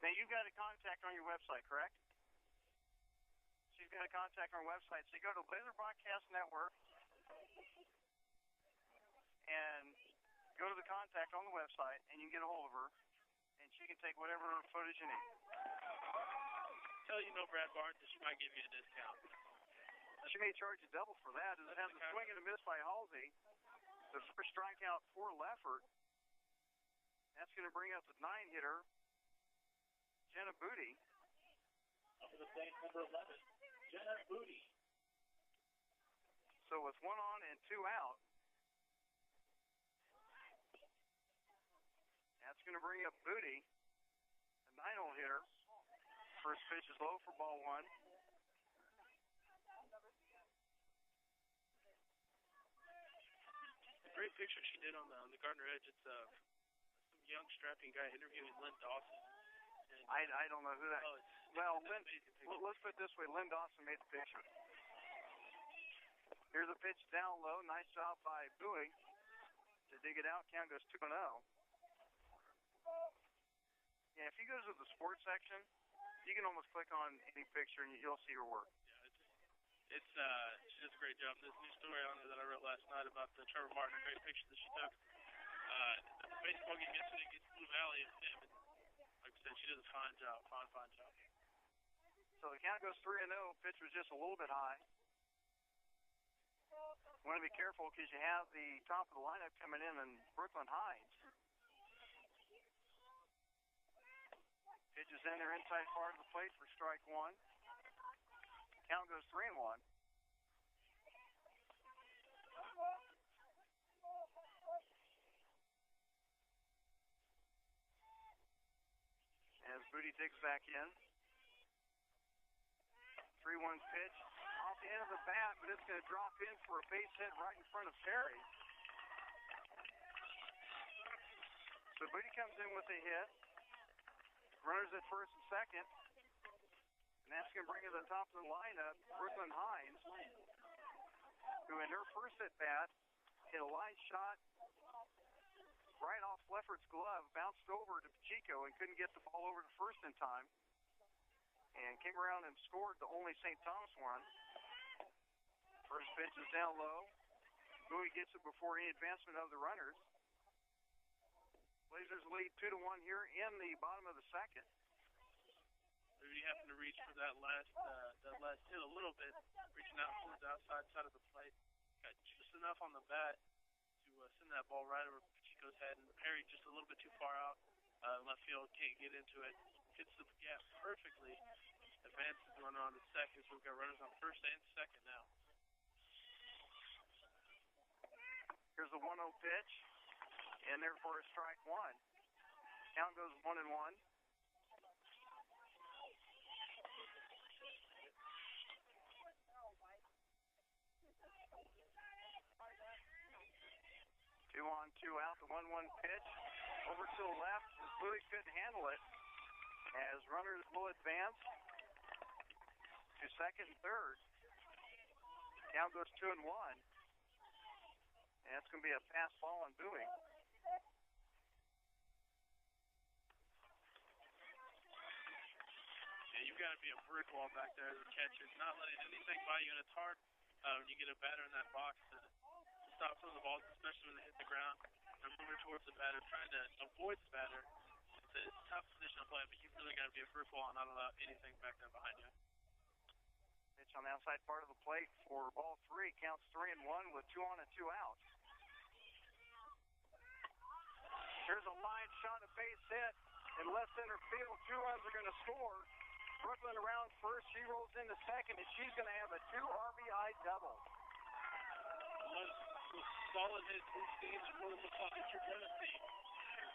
Now, you've got a contact on your website, correct? She's got a contact on her website. So you go to Blazer Broadcast Network and go to the contact on the website, and you can get a hold of her, and she can take whatever footage you need. Tell Brad Barnes that she might give you a discount. She may charge you double for that. As it has a swing and a miss by Halsey. The first strikeout for Leffert. That's going to bring up the 9-hitter, Jenna Booty. Up to the plate, number 11, Jenna Booty. So with 1 on and 2 out, that's going to bring up Booty, the 9-hole hitter. First pitch is low for ball 1. Great picture she did on the Gardner-Edge. It's some young strapping guy interviewing Lynn Dawson. I don't know who that. Oh, Well, it's an amazing picture. let's put it this way. Lynn Dawson made the picture. Here's a pitch down low. Nice job by Bowie to dig it out. Count goes 2-0. Yeah, if you go to the sports section, you can almost click on any picture and you'll see her work. Yeah, she does a great job. There's a new story on her that I wrote last night about the Trevor Martin, a great picture that she took. The baseball game yesterday against Blue Valley of him. And like I said, she does a fine job. Fine job. So the count goes 3-0. Pitch was just a little bit high. Want to be careful because you have the top of the lineup coming in and Brooklyn Hines. Pitch is in there inside part of the plate for strike one. Count goes 3-1. As Booty digs back in. 3-1 pitch. Off the end of the bat, but it's going to drop in for a base hit right in front of Terry. So Booty comes in with a hit. Runners at first and second. And that's going to bring to the top of the lineup Brooklyn Hines, who in her first at bat hit a line shot right off Leffert's glove, bounced over to Pacheco and couldn't get the ball over to first in time. And came around and scored the only St. Thomas one. First pitch is down low. Bowie gets it before any advancement of the runners. Blazers lead 2-1 here in the bottom of the second. Rudy happened to reach for that last hit a little bit, reaching out towards the outside side of the plate. Got just enough on the bat to send that ball right over Pacheco's head, and Perry just a little bit too far out. Left field can't get into it. Hits the gap perfectly. Advances the runner on to second, so we've got runners on first and second now. Here's the 1-0 pitch, and there for a strike one. Count goes 1-1. 2-on-2 out, the 1-1 pitch. Over to the left, Louis couldn't handle it. As runners will advance to second and third. Count goes 2-1. And that's going to be a fast ball on Bowie. Yeah, you've got to be a brick wall back there as a catcher, not letting anything by you, and it's hard when you get a batter in that box to stop some of the balls, especially when they hit the ground. And moving towards the batter, trying to avoid the batter. It's a tough position to play, but you've really got to be a brick wall and not allow anything back there behind you. Pitch on the outside part of the plate for ball three. Counts 3-1 with 2 on and 2 out. Here's a line shot, a base hit in left center field. 2 runs are going to score. Brooklyn around first. She rolls into second, and she's going to have a 2 RBI double. Solid hit, two steams for the McCall that you're going to see.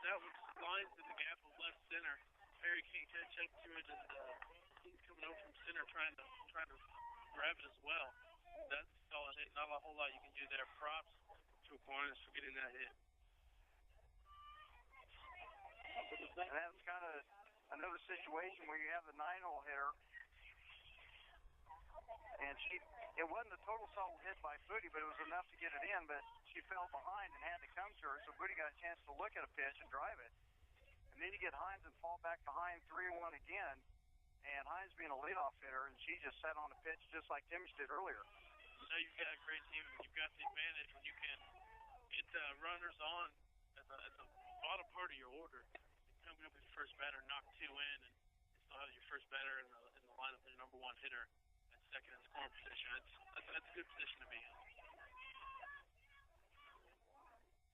That was lines in the gap of left center. Perry can't catch up to it, and he's coming over from center trying to grab it as well. That's a solid hit. Not a whole lot you can do there. Props to Aquinas for getting that hit. And that's kind of another situation where you have the 9-hole hitter. And it wasn't a total solid hit by Booty, but it was enough to get it in, but she fell behind and had to come to her, so Booty got a chance to look at a pitch and drive it. And then you get Hines and fall back behind 3-1 again, and Hines being a leadoff hitter, and she just sat on a pitch just like Timmish did earlier. So you've got a great team, and you've got the advantage when you can get runners on at the bottom part of your order. Coming up with your first batter, knock 2 in, and still have your first batter in the lineup as your number 1 hitter. Second in scoring position. That's a good position to be in.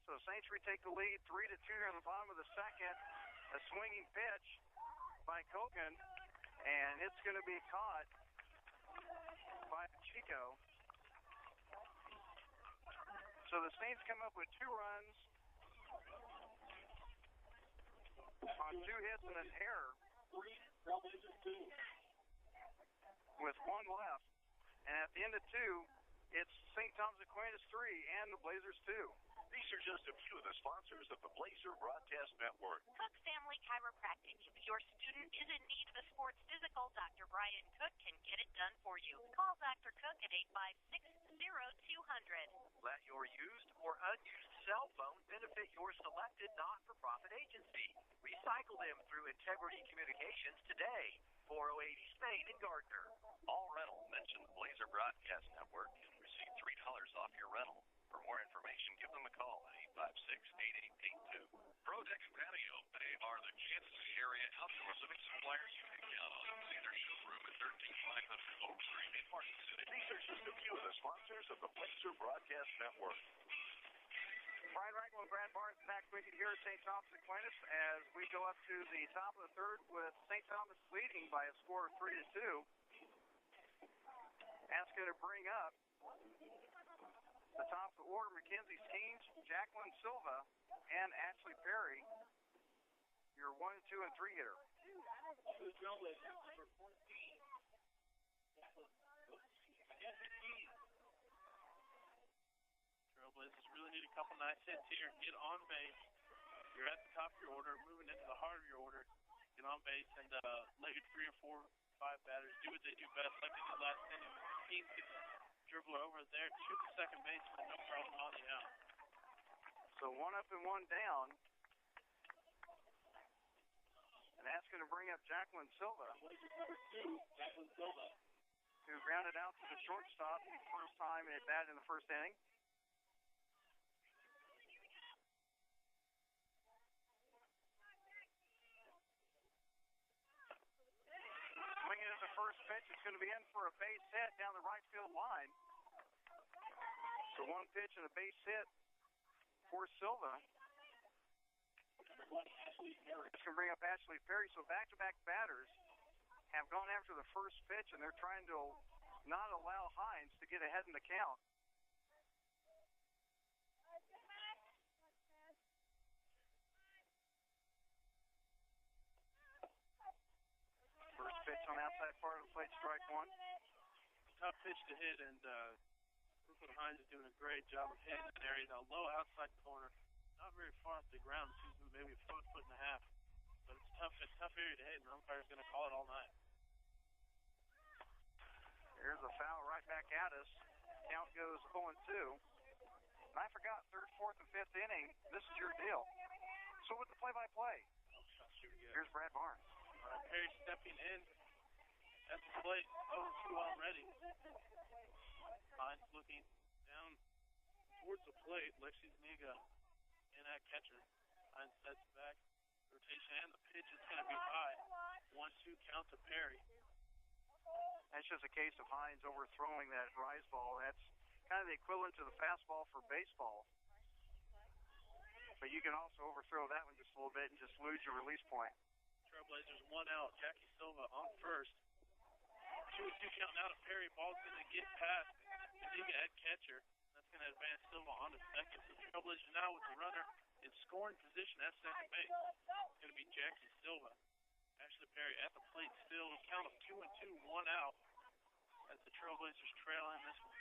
So Saints retake the lead 3-2 here in the bottom of the second. A swinging pitch by Kogan, and it's going to be caught by Pacheco. So the Saints come up with 2 runs on 2 hits and an error. With 1 left, and at the end of 2, It's St. Thomas Aquinas 3 and the Blazers 2. These are just a few of the sponsors of the Blazer Broadcast Network. Cook Family Chiropractic. If your student is in need of a sports physical, Dr. Brian Cook can get it done for you. Call Dr. Cook at 856-0200. Let your used or unused cell phone benefit your selected not-for-profit agency. Recycle them through Integrity Communications today. 4080 Spade in Gardner. All rentals mention the Blazer Broadcast Network and receive $3 off your rental. For more information, give them a call at 856-8882. Protex Patio. They are the Kansas City area outdoor living suppliers you can count on. See their showroom at 13500 Oak Street in Martin City. These are just a few of the sponsors of the Blazer Broadcast Network. Brian Ragland and Brad Barnes back with you here at St. Thomas Aquinas as we go up to the top of the third with St. Thomas leading by a score of 3-2. That's going to bring up the top of the order, Mackenzie Skeens, Jacqueline Silva, and Ashley Perry, your 1, 2, and 3 hitter. Trailblazers really need a couple nice hits here. Get on base. You're at the top of your order, moving into the heart of your order. Get on base and let your 3 or 4, 5 batters do what they do best, like they did last inning. Teams get the dribbler over there, shoot the second baseman, no problem on the out. So 1 up and 1 down. And that's going to bring up Jacqueline Silva, who grounded out to the shortstop first time at bat in the first inning. Swinging at the first pitch, it's going to be in for a base hit down the right field line. So 1 pitch and a base hit for Silva. It's going to bring up Ashley Perry. So back-to-back batters have gone after the first pitch, and they're trying to not allow Hines to get ahead in the count. First pitch on the outside part of the plate, strike 1. Tough pitch to hit, and Brooklyn Hines is doing a great job of hitting that area. Now, low outside corner, not very far off the ground, maybe a foot and a half. But it's a tough area to hit, and the umpire's going to call it all night. There's a foul right back at us. Count goes 0-2. And I forgot, 3rd, 4th, and 5th inning, this is your deal. So with the play-by-play, here's Brad Barnes. Perry stepping in at the plate, 0-2 already. Hines looking down towards the plate. Lexi Zuniga in at catcher. Hines sets back. Rotation and the pitch is going to be high. 1-2 count to Perry. That's just a case of Hines overthrowing that rise ball. That's kind of the equivalent to the fastball for baseball. But you can also overthrow that one just a little bit and just lose your release point. Trailblazers 1 out. Jackie Silva on first. 2-2 count now to Perry. Ball's going to get past Zuniga at catcher. That's going to advance Silva on to second. So Trailblazers now with the runner in scoring position at second base. It's going to be Jackie Silva. Ashley Perry at the plate still. Count of 2-2, 1 out as the Trailblazers trail in this one.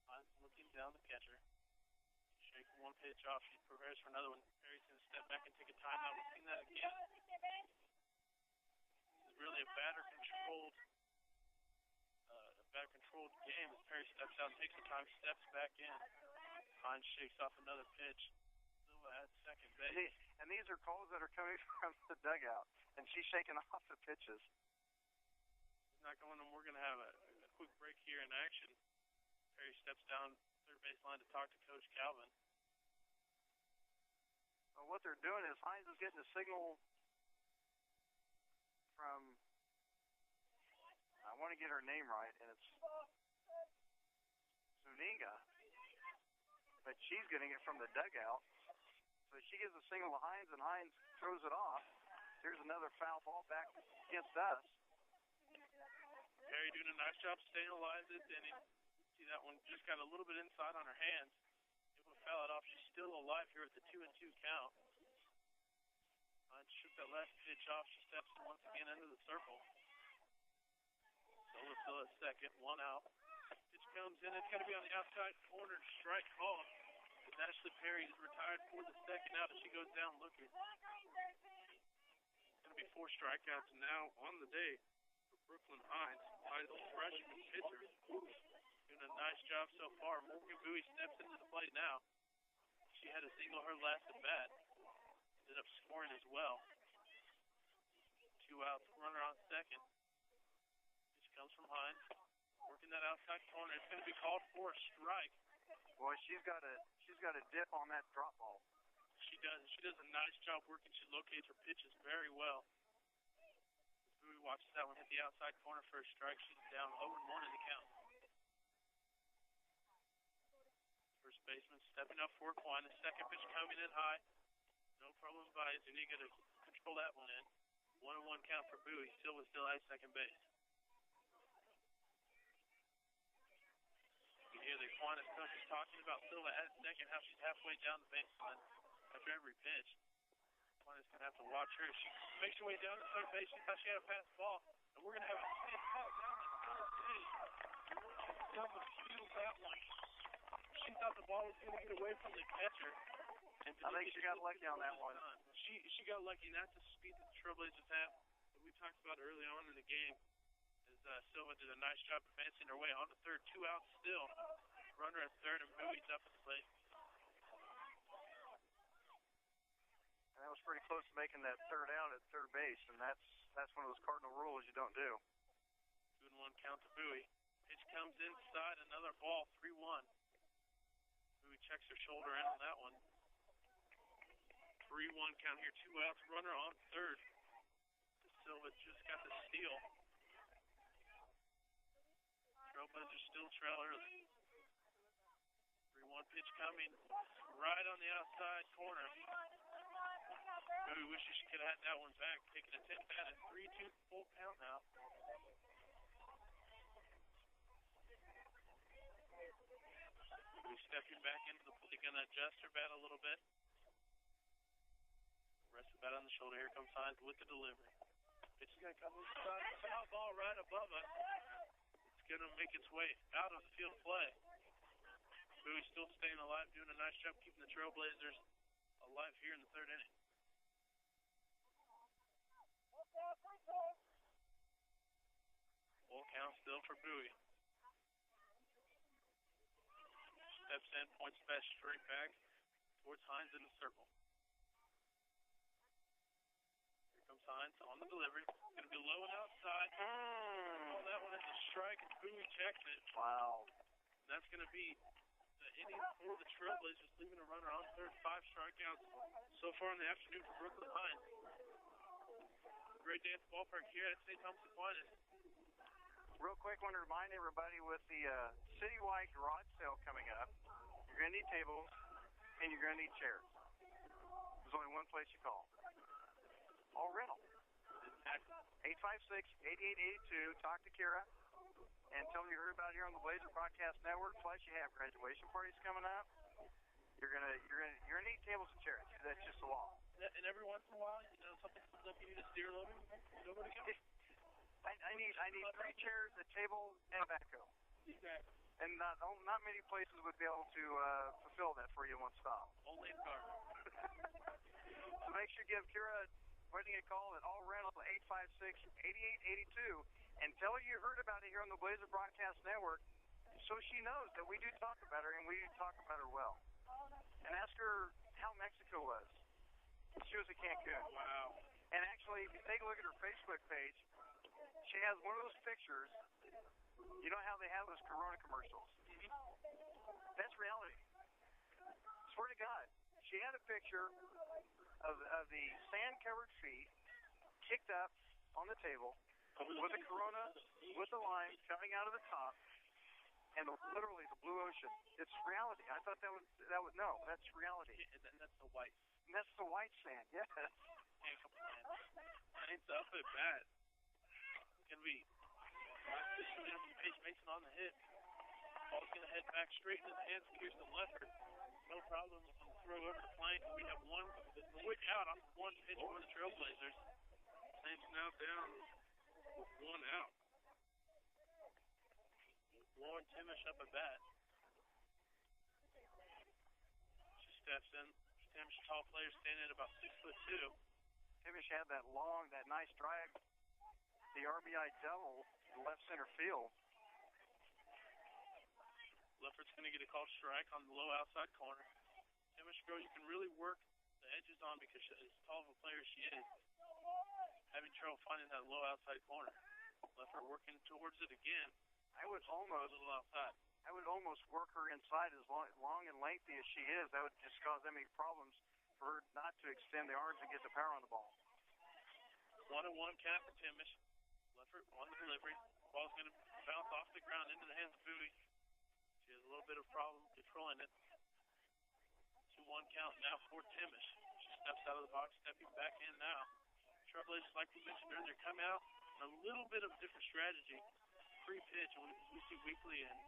Hines looking down the catcher. Shaking 1 pitch off. She prepares for another one. Perry's going to step back and take a timeout. We've seen that again. This is really a batter-controlled game as Perry steps out, takes the time, steps back in. Hines shakes off another pitch. Silva at second base. And these are calls that are coming from the dugout, and she's shaking off the pitches. He's not going, and we're going to have a quick break here in action. Perry steps down third base line to talk to Coach Calvin. Well, what they're doing is Hines is getting a signal from, I want to get her name right, and it's Zuniga, but she's getting it from the dugout. So she gives a signal to Hines, and Hines throws it off. Here's another foul ball back against us. Perry doing a nice job staying alive this inning. See that one just got a little bit inside on her hands. Able to foul it off. She's still alive here at the 2-2 count. Hines should took that last pitch off. She steps once again into the circle. Silva still at second, one out. Pitch comes in. It's going to be on the outside corner. Strike call. Ashley Perry is retired for the second out as she goes down looking. It's going to be 4 strikeouts now on the day for Brooklyn Hines. Hines, freshman pitcher, doing a nice job so far. Morgan Bowie steps into the plate now. She had a single her last at bat. Ended up scoring as well. 2 outs, runner on second. Pitch comes from Hines. Working that outside corner. It's going to be called for a strike. Boy, she's got a dip on that drop ball. She does. She does a nice job working. She locates her pitches very well. Bowie watches that one hit the outside corner for a strike. She's down 0-1 in the count. First baseman stepping up for Aquinas. Second pitch coming in high. No problem by Zuniga to control that one in. 1-1 count for Bowie. Silva still at second base. Here the Aquinas coach is talking about Silva at second, how she's halfway down the baseline after every pitch. Aquinas going to have to watch her. She makes her way down to third base. She thought she had a fast ball. And we're going to have a fast ball down the third base. Silva steals that one. She thought the ball was going to get away from the catcher. And I think she got lucky on that one. She got lucky, not the speed that the Trailblazers have that we talked about early on in the game. Silva did a nice job advancing her way on to third. 2 outs still. Runner at third, and Bowie's up at the plate. And that was pretty close to making that third out at third base, and that's one of those cardinal rules you don't do. 2-1 count to Bowie. Pitch comes inside, another ball, 3-1. Bowie checks her shoulder in on that one. 3-1 count here, 2 outs, runner on third. Silva just got the steal. Trailblazers still trail early. 3-1 pitch coming right on the outside corner. Bowie wishes she could have had that one back. Taking a 10 bat at 3-2 full count now. Bowie stepping back into the plate. Gonna adjust her bat a little bit. Rest the bat on the shoulder. Here comes Hines with the delivery. Pitch is gonna come inside. Foul ball right above us. Going to make its way out of the field play. Bowie still staying alive, doing a nice job keeping the Trailblazers alive here in the third inning. Full count still for Bowie. Steps in, points the bat straight back towards Hines in the circle. Here comes Hines on the delivery. Going to be low and outside. Oh, that one is a strike, and Bowie checks it. Wow. And that's going to be the inning for the Trailblazers, leaving a runner on third. 5 strikeouts so far in the afternoon for Brooklyn Hines. Great day at the ballpark here at St. Thomas Aquinas. Real quick, want to remind everybody with the citywide garage sale coming up, you're going to need tables and you're going to need chairs. There's only one place you call. All rental. 856-8882. Talk to Kira and tell them you heard about it here on the Blazer Broadcast Network. Plus, you have graduation parties coming up. You're gonna need tables and chairs. That's just the law. And every once in a while, something comes up, you need a steer loader. Nobody comes. I need 3 chairs, a table, and a backhoe. Exactly. And not many places would be able to fulfill that for you in one stop. Only in Gardner. So make sure you give Kira a call at All Rental 856-8882 and tell her you heard about it here on the Blazer Broadcast Network, so she knows that we do talk about her and we do talk about her well. And ask her how Mexico was. She was at Cancun. Wow. And actually, if you take a look at her Facebook page, she has one of those pictures. You know how they have those Corona commercials? That's reality. Swear to God. She had a picture of the sand-covered feet kicked up on the table with a Corona, with the lime coming out of the top, and literally the blue ocean. It's reality. I thought that was no, that's reality. And then that's the white. And that's the white sand, yes. Can't complain. Hines up at bat. Gonna be Paige Mason on the hit. Ball's gonna head back straight into the hands of Kirsten Leffert. no problem on the throw over the flank. We have one quick out on one pitch for the Trailblazers. Saints now down with one out. Lauren Timish up at bat. She steps in. Timish, tall player, standing at about 6'2". Timish had that nice drive, the RBI double in left center field. Leffert's going to get a called strike on the low outside corner. Timish, girl, you can really work the edges on because as tall of a player as she is, having trouble finding that low outside corner. Leffert working towards it again. I would almost a little outside. I would almost work her inside as long and lengthy as she is. That would just cause them any problems for her not to extend the arms and get the power on the ball. 1-1 count for Timish. Leffert on the delivery. Ball's going to bounce off the ground into the hands of Bowie. She has a little bit of problem controlling it. 2-1 count now for Timish. She steps out of the box, stepping back in now. Trailblazers, like we mentioned earlier, come out a little bit of a different strategy. Pre-pitch, we see Weekly and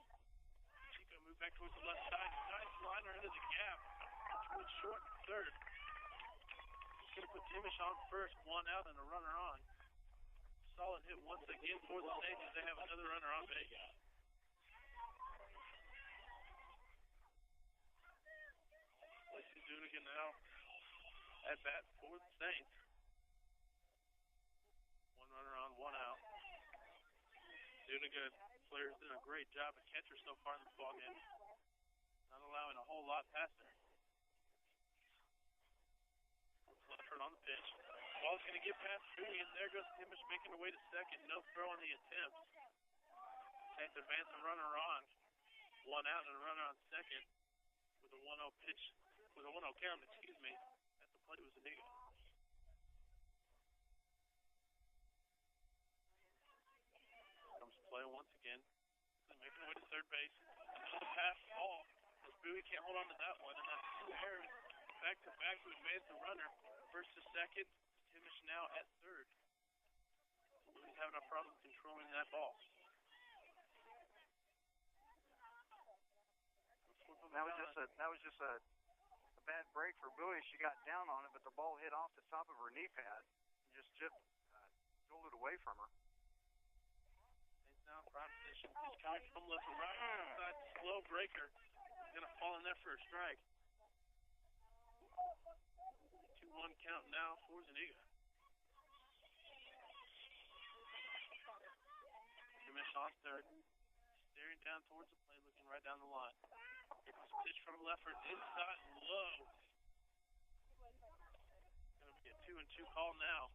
Chico move back towards the left side. Nice liner into the gap towards short and third. He's going to put Timish on first, one out and a runner on. Solid hit once again for the Saints as they have another runner on base. Lacey Dunigan now at bat for the Saints. One runner on, one out. Dunigan, player's doing a great job at catcher so far in this ballgame. Not allowing a whole lot past her. Leffert on the pitch. Ball's going to get past Bowie, and there goes Timish making her way to second. No throw on the attempt. Saints advance and runner on. One out and a runner on second with a 1-0 pitch, with a 1-0 count, excuse me. At the plate was Aniga. Play once again. They're making their way to third base. Another pass ball. As Bowie can't hold on to that one. And that's two errors back to back to advance the runner. First to second. Timish now at third. Bowie's having a problem controlling that ball. That was just a bad break for Bowie. She got down on it, but the ball hit off the top of her knee pad and just jolted away from her. Now prime position. Pitch coming from left to right. Inside slow breaker. He's going to fall in there for a strike. 2-1 count now for Zuniga. Timish on third. Staring down towards the plate, looking right down the line. Here comes a pitch from Leffert. Inside low. Going to be a 2-2 call now.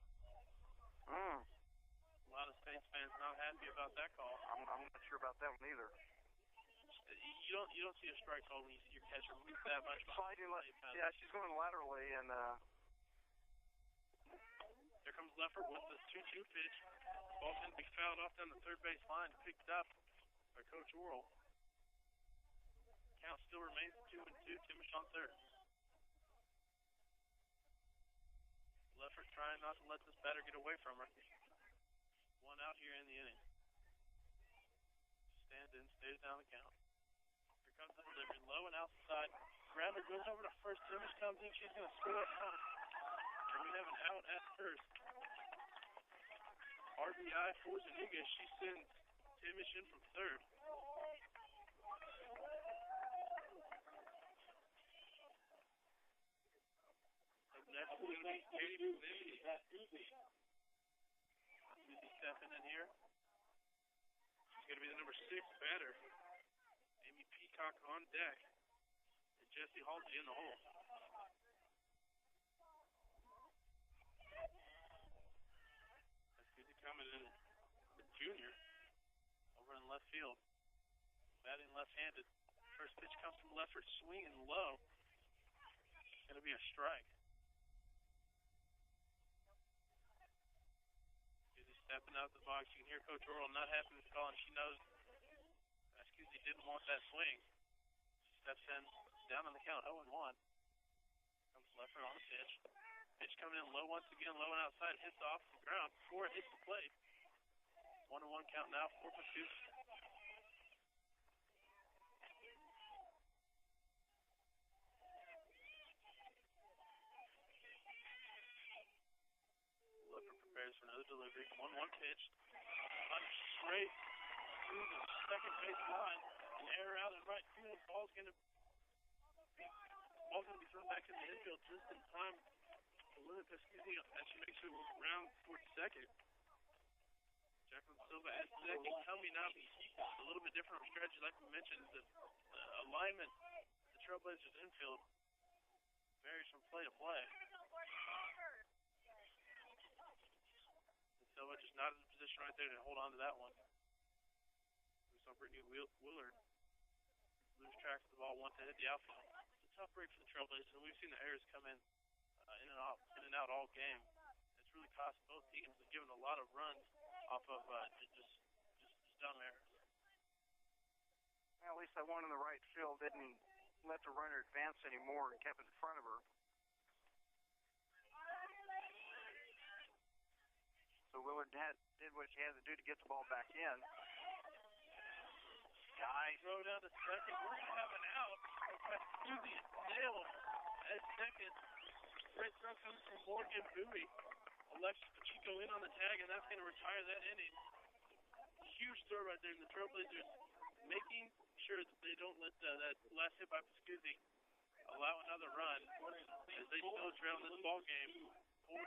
A lot of Saints fans not happy about that call. I'm not sure about that one either. You don't see a strike call when you see your catcher move that much. Yeah, she's going laterally, and here comes Leffert with the 2-2 pitch. Ball's going to be fouled off down the third base line, picked up by Coach Worrell. Count still remains 2-2. Timish on third. Leffert trying not to let this batter get away from her. One out here in the inning. Stands in, stays down the count. Here comes the delivery, low and outside. Grounder goes over to first. Timish comes in. She's going to score a run. And we have an out at first. RBI for Zuniga. She sends Timish in from third. Up next is going to be Katie Buzzi. Stepping in here. She's going to be the number 6 batter. Amy Peacock on deck. And Jessie Halsey in the hole. That's good to coming in. The junior over in left field. Batting left-handed. First pitch comes from Leffert, swinging low. It's going to be a strike. Stepping out the box, you can hear Coach Worrell not happy with the call, and she knows he didn't want that swing. She steps in, down on the count, 0-1. Comes Leffert on the pitch. Pitch coming in low once again, low and outside, hits off the ground before it hits the plate. 1-1 count now, 4-2. prepares for another delivery. 1-1 pitch. On straight through the second base line. An error out in right field. Ball's going to be thrown back in the infield just in time to limit Pescuzzi as she makes her round towards second. Jacqueline Silva at second, coming up a little bit different stretch, like we mentioned. The alignment, the Trailblazers infield varies from play to play. And Silva just not in a position right there to hold on to that one. We saw Brittany Willard lose track of the ball once they hit the outfield. It's a tough break for the Trailblazers, and we've seen the errors come in and out all game. It's really cost both teams and given a lot of runs off of just dumb errors. Well, at least that one in the right field didn't let the runner advance anymore and kept it in front of her. So Willard did what she had to do to get the ball back in. Nice throw down to second. We're going to have an out. Susie nailed at second. Great throw comes from Morgan Bowie. Alexis Pacheco in on the tag, and that's going to retire that inning. Huge throw right there. And the Trailblazers making sure that they don't let that last hit by Pescuzzi allow another run as they still trail in this ball game 4-2.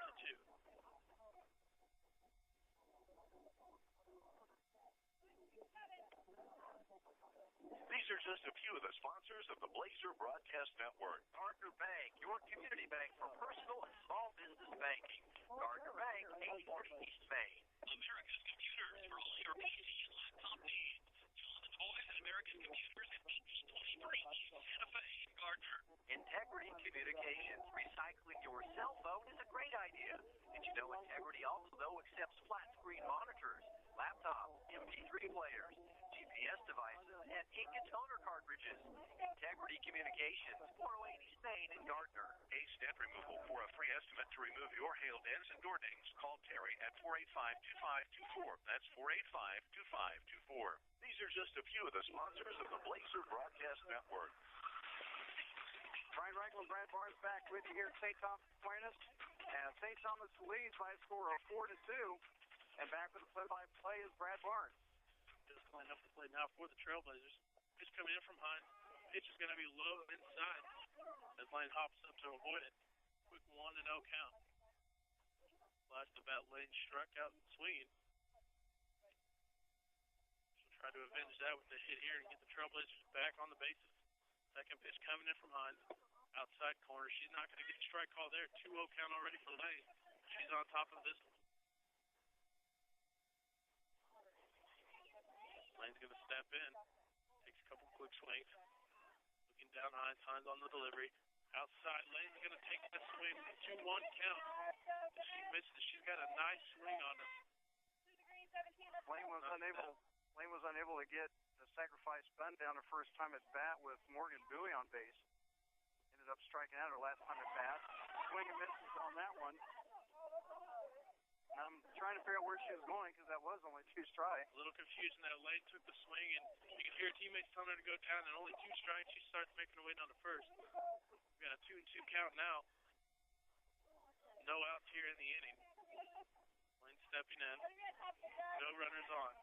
These are just a few of the sponsors of the Blazer Broadcast Network. Gardner Bank, your community bank for personal and small business banking. Gardner Bank, 8040 East Main. America's Computers for all your PC and laptop needs. John & Boys and American Computers at 1823 East Santa Fe in Gardner. Integrity Communications. Recycling your cell phone is a great idea. Did you know Integrity also accepts flat screen monitors, laptops, MP3 players, GPS devices, and ink and toner cartridges? Integrity Communications, 408 East Main in Gardner. Ace Dent Removal. For a free estimate to remove your hail dents and door dings, call Terry at 485-2524. That's 485-2524. These are just a few of the sponsors of the Blazer Broadcast Network. Brian Reichel and Brad Barnes back with you here at St. Thomas Aquinas. And St. Thomas leads by a score of 4-2. And back with the play-by-play is Brad Barnes. Just lining up the play now for the Trailblazers. Pitch coming in from Hines. Pitch is going to be low inside as Lane hops up to avoid it. Quick 1-0 count. Flash the bat, Lane struck out and swinging. She'll try to avenge that with the hit here and get the Trailblazers back on the bases. Second pitch coming in from Hines. Outside corner. She's not going to get a strike call there. 2-0 count already for Lane. She's on top of this one. Lane's going to step in. Takes a couple quick swings. Looking down Hines. Hines on the delivery. Outside. Lane's going to take that swing. 2-1 count. If she misses, she's got a nice swing on her. Lane was unable to get the sacrifice bunt down her first time at bat with Morgan Bowie on base. Ended up striking out her last time at bat. Swing and misses on that one. I'm trying to figure out where she was going because that was only 2 strikes. A little confusing that Lane took the swing, and you can hear her teammates telling her to go down, and only 2 strikes. She starts making her way down to first. We got a 2-2 count now. No outs here in the inning. Lane stepping in. No runners on.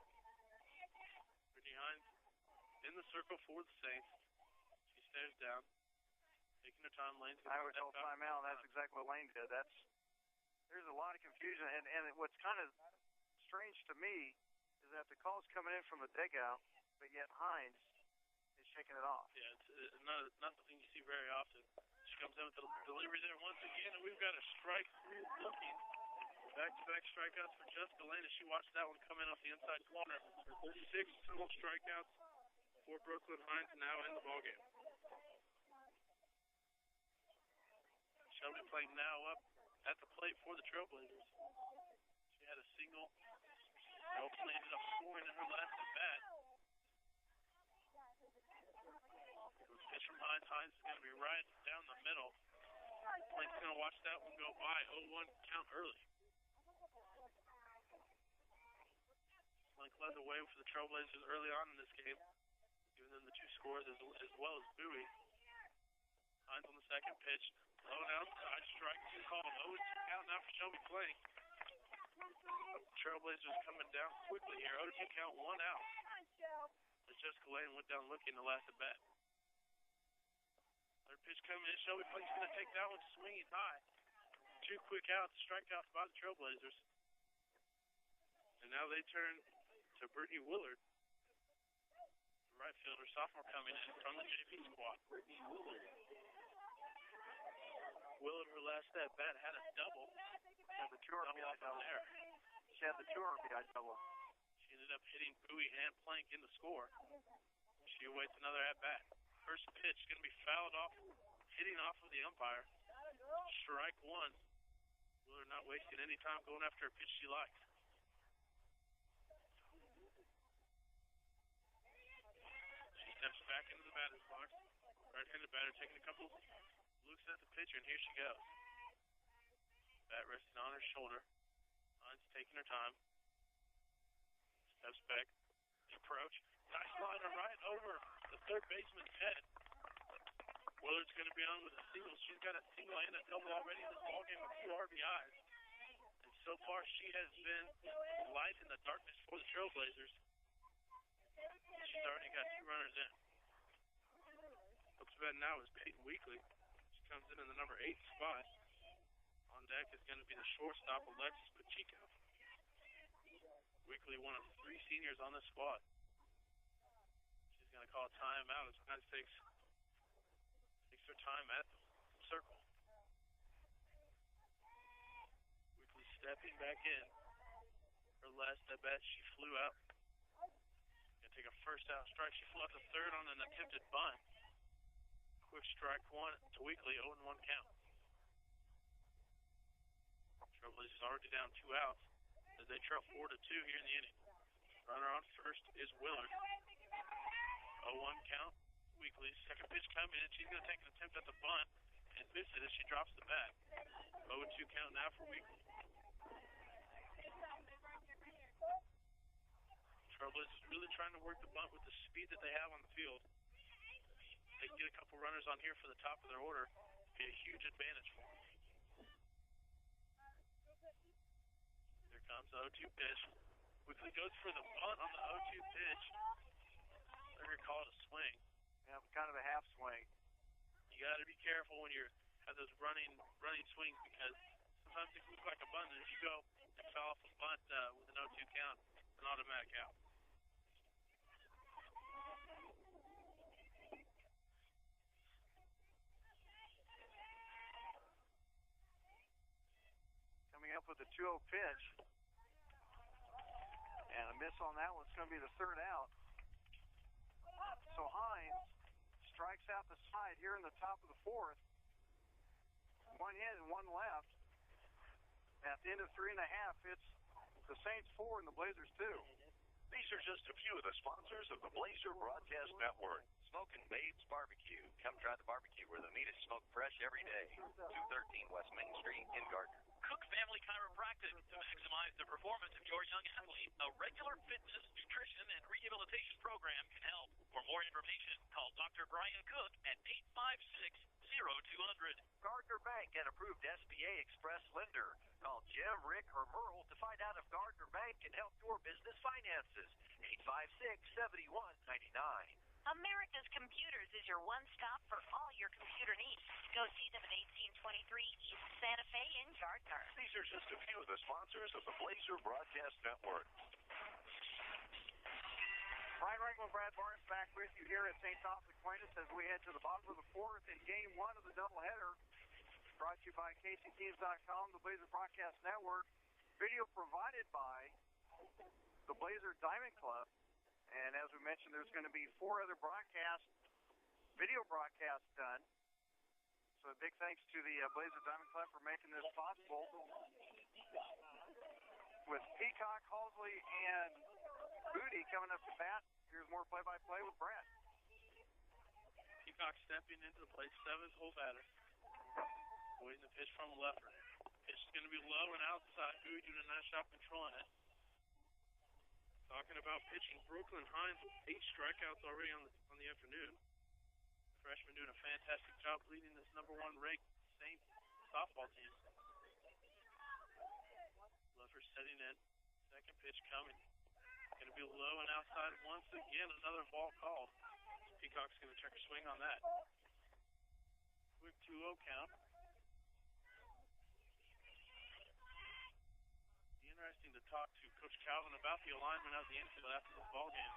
Brittany Hines in the circle for the Saints. She stares down. Taking her time. Lane's going I to would call timeout. That's exactly what Lane did. There's a lot of confusion, and what's kind of strange to me is that the call's coming in from the dugout, but yet Hines is shaking it off. Yeah, it's not something you see very often. She comes in with the delivery there once again, and we've got a strike through looking. Back-to-back strikeouts for Jessica Lane as she watched that one come in off the inside corner. 36 total strikeouts for Brooklyn Hines now in the ballgame. Shelby playing now up at the plate for the Trailblazers. She had a single. Ultimately ended up scoring in her last at bat. Pitch from Hines. Hines is going to be right down the middle. Lane's going to watch that one go by. 0-1 count early. Lane led the way for the Trailblazers early on in this game, giving them the 2 scores as well as Bowie. Hines on the second pitch. Low and outside, strike 2 called. 0-2 count now for Shelby Plank. Trailblazers coming down quickly here. 0-2 count, 1 out. As Jessica Lane went down looking the last at bat. Third pitch coming in. Shelby Flake's going to take that one swinging high. 2 quick outs, strikeouts by the Trailblazers. And now they turn to Brittany Willard, the right fielder, sophomore coming in from the JV squad. Willard, her last at bat, had a double. Had the 2 RBI double. There. She had the 2 RBI double. She ended up hitting Bowie and Plank in the score. She awaits another at bat. First pitch going to be fouled off, hitting off of the umpire. Strike 1. Willard not wasting any time going after a pitch she likes. She steps back into the batter's box. Right-handed batter taking a couple looks at the pitcher, and here she goes. Bat resting on her shoulder. Line's taking her time. Steps back. Approach. Nice liner right over the third baseman's head. Willard's going to be on with a single. She's got a single and a double already in this ballgame with 2 RBIs. And so far, she has been light in the darkness for the Trailblazers. She's already got 2 runners in. What's bad now is Peyton Weekly. She comes in the number 8 spot. On deck is going to be the shortstop, Alexis Pacheco. Weekly, one of 3 seniors on this squad. She's going to call a timeout as United takes her time at the circle. Weekly stepping back in. Her last at bat, she flew out. Going to take a first out strike. She flew out to third on an attempted bunt. Quick strike 1 to Weekly, 0-1 count. Trailblazers already down 2 outs as they trail 4-2 here in the inning. Runner on first is Willard. 0-1 count. Weekly. Second pitch coming in. She's going to take an attempt at the bunt and miss it as she drops the bat. 0-2 count now for Weekly. Trailblazers really trying to work the bunt with the speed that they have on the field. They can get a couple runners on here for the top of their order. Be a huge advantage for them. Here comes the 0-2 pitch. Weekly goes for the bunt on the 0-2 pitch. They're going to call it a swing. Yeah, kind of a half swing. You got to be careful when you have those running swings because sometimes it looks like a bunt, and if you go and foul off a bunt with an 0-2 count, it's an automatic out. Coming up with a 2-0 pitch. And a miss on that one's going to be the third out. So Hines strikes out the side here in the top of the 4th. 1 hit and 1 left. At the end of 3.5, it's the Saints 4 and the Blazers 2. These are just a few of the sponsors of the Blazer Broadcast Network. Smokin' Babes Barbecue. Come try the barbecue where the meat is smoked fresh every day. 213 West Main Street in Gardner. Cook Family Chiropractic to maximize the performance of your young athlete. A regular fitness, nutrition, and rehabilitation program can help. For more information, call Dr. Brian Cook at 856-0200. Gardner Bank, an approved SBA Express lender. Call Jim, Rick, or Merle to find out if Gardner Bank can help your business finances. 856-7199. America's Computers is your one-stop for all your computer needs. Go see them at 1823 East Santa Fe in Gardner. These are just a few of the sponsors of the Blazer Broadcast Network. Brian Rankin, Brad Barnes back with you here at St. Thomas Aquinas as we head to the bottom of the 4th in Game 1 of the doubleheader. Brought to you by KCTeams.com, the Blazer Broadcast Network. Video provided by the Blazer Diamond Club. And as we mentioned, there's going to be 4 other video broadcasts done. So a big thanks to the Blazer Diamond Club for making this possible. With Peacock, Halsley, and Booty coming up to bat, here's more play-by-play with Brad. Peacock stepping into the plate, 7th hole batter. Waiting the pitch from Leffert. Pitch is going to be low and outside. Booty doing a nice job controlling it. Talking about pitching, Brooklyn Hines, 8 strikeouts already on the afternoon. Freshman doing a fantastic job leading this number 1 ranked Saints softball team. Leffert Setting in. Second pitch coming. Going to be low and outside once again. Another ball called. Peacock's going to check a swing on that. Quick 2-0 count. Be interesting to talk to Coach Calvin about the alignment of the infield after this ball game.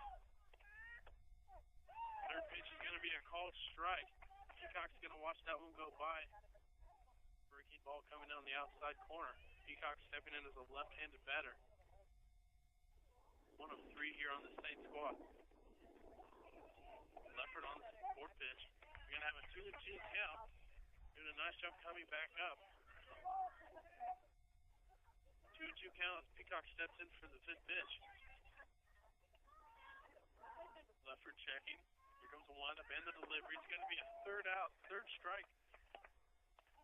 Third pitch is going to be a called strike. Peacock's going to watch that one go by. Breaking ball coming down the outside corner. Peacock stepping in as a left-handed batter. One of three here on the Saint squad. Leffert on the fourth pitch. We're going to have a 2-2 count. Doing a nice job coming back up. 2-2 count as Peacock steps in for the fifth pitch. Leffert checking. Here comes the windup and the delivery. It's going to be a third out, third strike.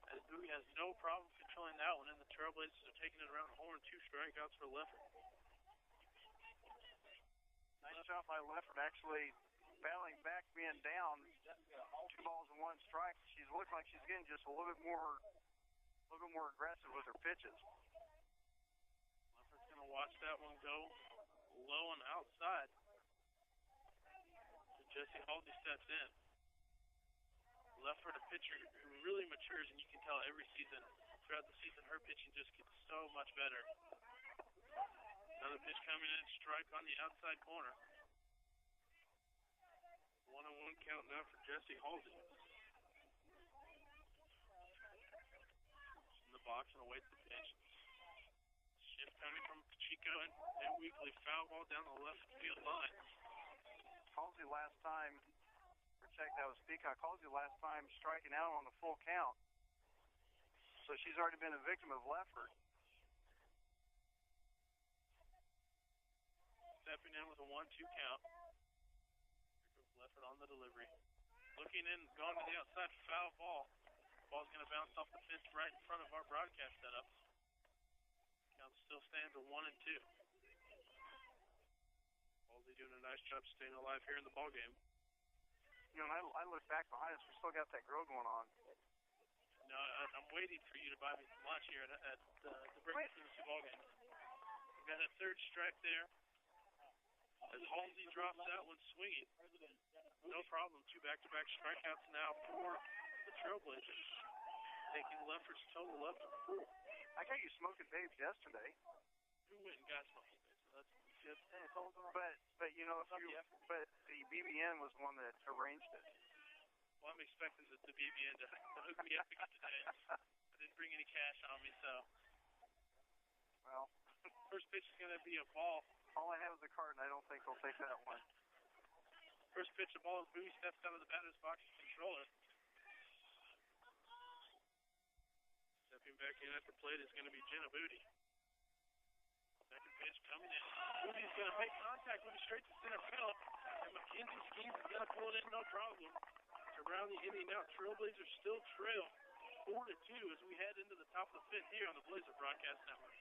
As Bowie has no problem controlling that one, and the Trailblazers are taking it around the horn. 2 strikeouts for Leffert. Nice job by Leffert, actually battling back, being down. 2 balls and 1 strike. She's looking like she's getting just a little bit more aggressive with her pitches. Leffert's going to watch that one go low and outside. So Jesse Halsey steps in. Leffert, a pitcher who really matures, and you can tell every season, throughout the season, her pitching just gets so much better. Another pitch coming in, strike on the outside corner. 1-1 count now for Jesse Halsey. In the box and awaits the pitch. Shift coming from Pacheco and Weekly, foul ball down the left field line. Halsey last time, check, that was Peacock. Halsey last time striking out on the full count. So she's already been a victim of Leffert. Stepping in with a 1-2 count. Here goes Leffert on the delivery. Looking in, going to the outside, foul ball. Ball's going to bounce off the fence right in front of our broadcast setup. Count still stands at 1-2. Halsey doing a nice job staying alive here in the ball game. You know, I look back behind us. We still got that grill going on. No, I'm waiting for you to buy me some lunch here at the break between the 2 ball games. We've got a third strike there. As Halsey drops that one swinging. No problem. 2 back-to-back strikeouts now for the Trailblazers. Taking Leffert's total up to 4. I got you smoking babes yesterday. Who went and got smoking babes? So that's good. But you know, but the BBN was the one that arranged it. Well, I'm expecting the BBN to hook me up again today. I didn't bring any cash on me, so. Well, first pitch is going to be a ball. All I have is a card, and I don't think they'll take that one. First pitch, a ball as Bowie steps out of the batter's box to control it. Stepping back in at the plate is going to be Jenna Booty. Second pitch coming in. Booty's going to make contact with it straight to center field. And McKenzie Skeens is going to pull it in, no problem. To round the inning out, Trailblazers still trail 4-2 as we head into the top of the 5th here on the Blazer Broadcast Network.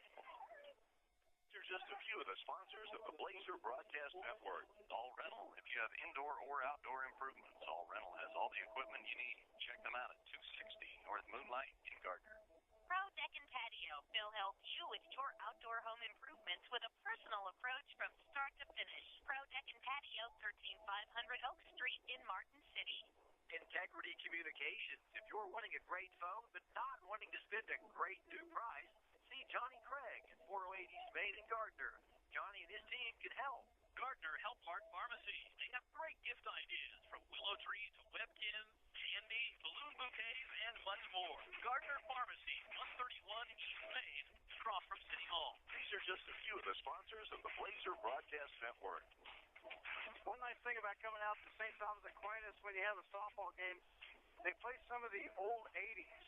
These are just a few of the sponsors of the Blazer Broadcast Network. All Rental, if you have indoor or outdoor improvements, All Rental has all the equipment you need. Check them out at 260 North Moonlight in Gardner. Pro Deck and Patio. They'll help you with your outdoor home improvements with a personal approach from start to finish. Pro Deck and Patio, 13500 Oak Street in Martin City. Integrity Communications. If you're wanting a great phone but not wanting to spend a great new price, see Johnny Craig at 408 East Main in Gardner. Johnny and his team can help. Gardner Help Mart Pharmacy. They have great gift ideas from willow tree to webkins, candy, balloon bouquets, and much more. Gardner Pharmacy, 131 East Main, across from City Hall. These are just a few of the sponsors of the Blazer Broadcast Network. One nice thing about coming out to St. Thomas Aquinas when you have a softball game, they play some of the old 80s.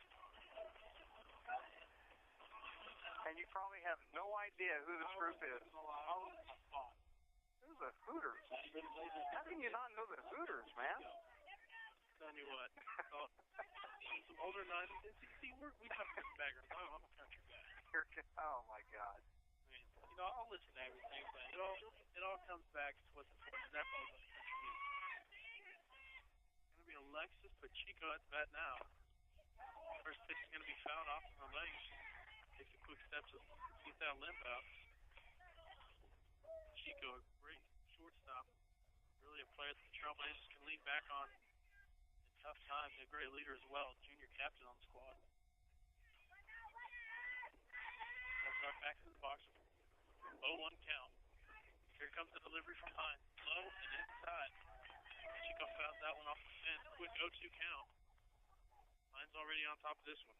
And you probably have no idea who this group is. Who's the Hooters? How can you not know the Hooters, man? Tell you what. Some older 90s. See, we have good backgrounds. I'm a country guy. Oh, my God. I mean, you know, I'll listen to everything, but it all comes back to what's important. That's all about country music. It's going to be Alexis Pacheco at the bat now. First pitch is going to be fouled off from the legs. Takes a quick step to get that limp out. Chico, a great shortstop. Really a player that the Trailblazers can lean back on in tough times. A great leader as well. Junior captain on the squad. Start back in the box. 0-1 count. Here comes the delivery from Hines. Low and inside. Chico fouls that one off the fence. Quick 0-2 count. Hines already on top of this one.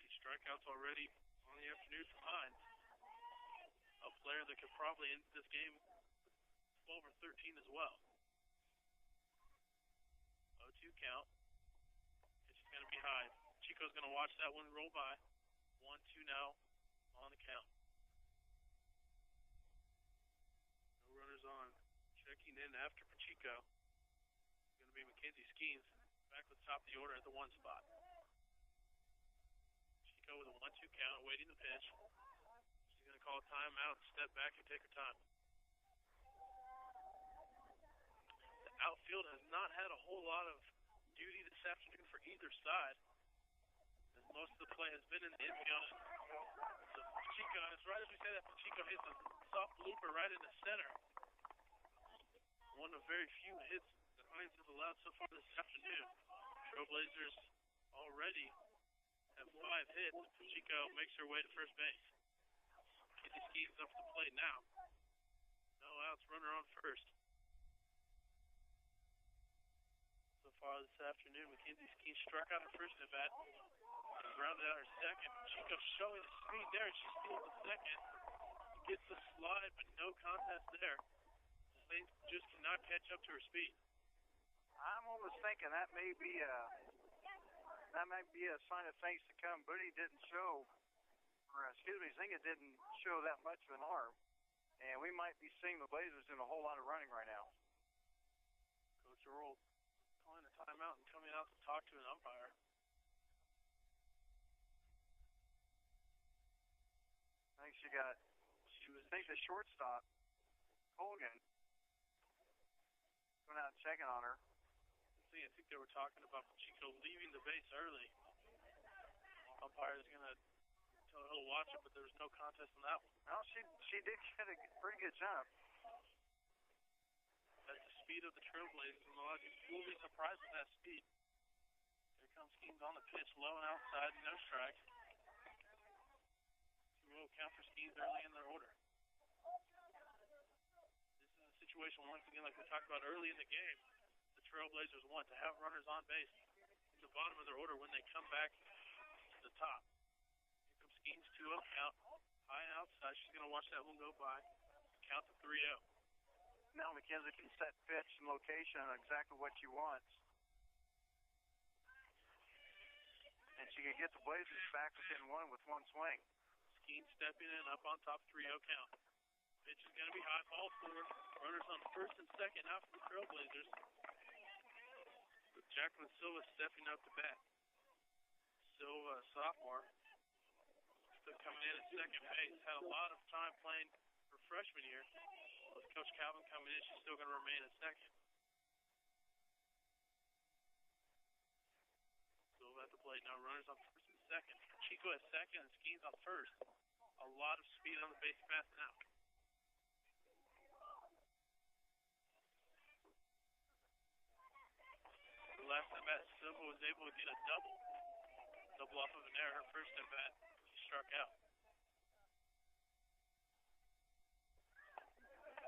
These strikeouts already on the afternoon from Hines. A player that could probably end this game 12 or 13 as well. 0-2 count. Pitch is going to be high. Chico's going to watch that one roll by. 1-2 now on the count. No runners on. Checking in after Pacheco. It's going to be Mackenzie Skeens back with the top of the order at the 1 spot. Chico with a 1-2 count, awaiting the pitch. She's going to call a timeout, step back, and take her time. The outfield has not had a whole lot of duty this afternoon for either side, as most of the play has been in the infield. So Pacheco, and it's right as we say that, Pacheco hits a soft blooper right in the center. One of very few hits that Hines has allowed so far this afternoon. Trailblazers already have 5 hits. Pacheco makes her way to first base. Kenzie Skeens up to the plate now. No outs, runner on first. So far this afternoon, Mackenzie Skeens struck out her first at bat. Grounded out her second. Pacheco showing the speed there. She steals the second. Gets the slide, but no contest there. Saints just cannot catch up to her speed. I'm almost thinking that may be a sign of things to come. Buddy didn't show, Zinga didn't show that much of an arm, and we might be seeing the Blazers in a whole lot of running right now. Coach Earl calling a timeout and coming out to talk to an umpire. I think the shortstop, Colgan, going out and checking on her. I think they were talking about Pacheco leaving the base early. Umpire is going to tell her to watch it, but there was no contest on that one. Well, she did get a pretty good jump. That's the speed of the Trailblazers, and a lot of people will be surprised with that speed. Here comes Skeens on the pitch, low and outside, no strike. 2-0 count for Skeens early in their order. This is a situation, once again, like we talked about early in the game, the Trailblazers want to have runners on base in the bottom of their order when they come back to the top. Here comes Skeens, 2-0 count, high and outside. She's going to watch that one go by. Count to 3-0. Now McKenzie can set pitch and location on exactly what she wants. And she can get the Blazers back within one with one swing. Skeens stepping in up on top, 3-0 count. Pitch is going to be high, ball forward. Runners on first and second now for the Trailblazers. With Jacqueline Silva stepping up to bat. Silva, sophomore, still coming in at second base. Had a lot of time playing her freshman year. With Coach Calvin coming in, she's still going to remain at second. Silva at the plate now. Runners on first and second. Chico at second and Skeens on first. A lot of speed on the base path now. The last at bat, Silva was able to get a double off of an error. Her first at bat, she struck out.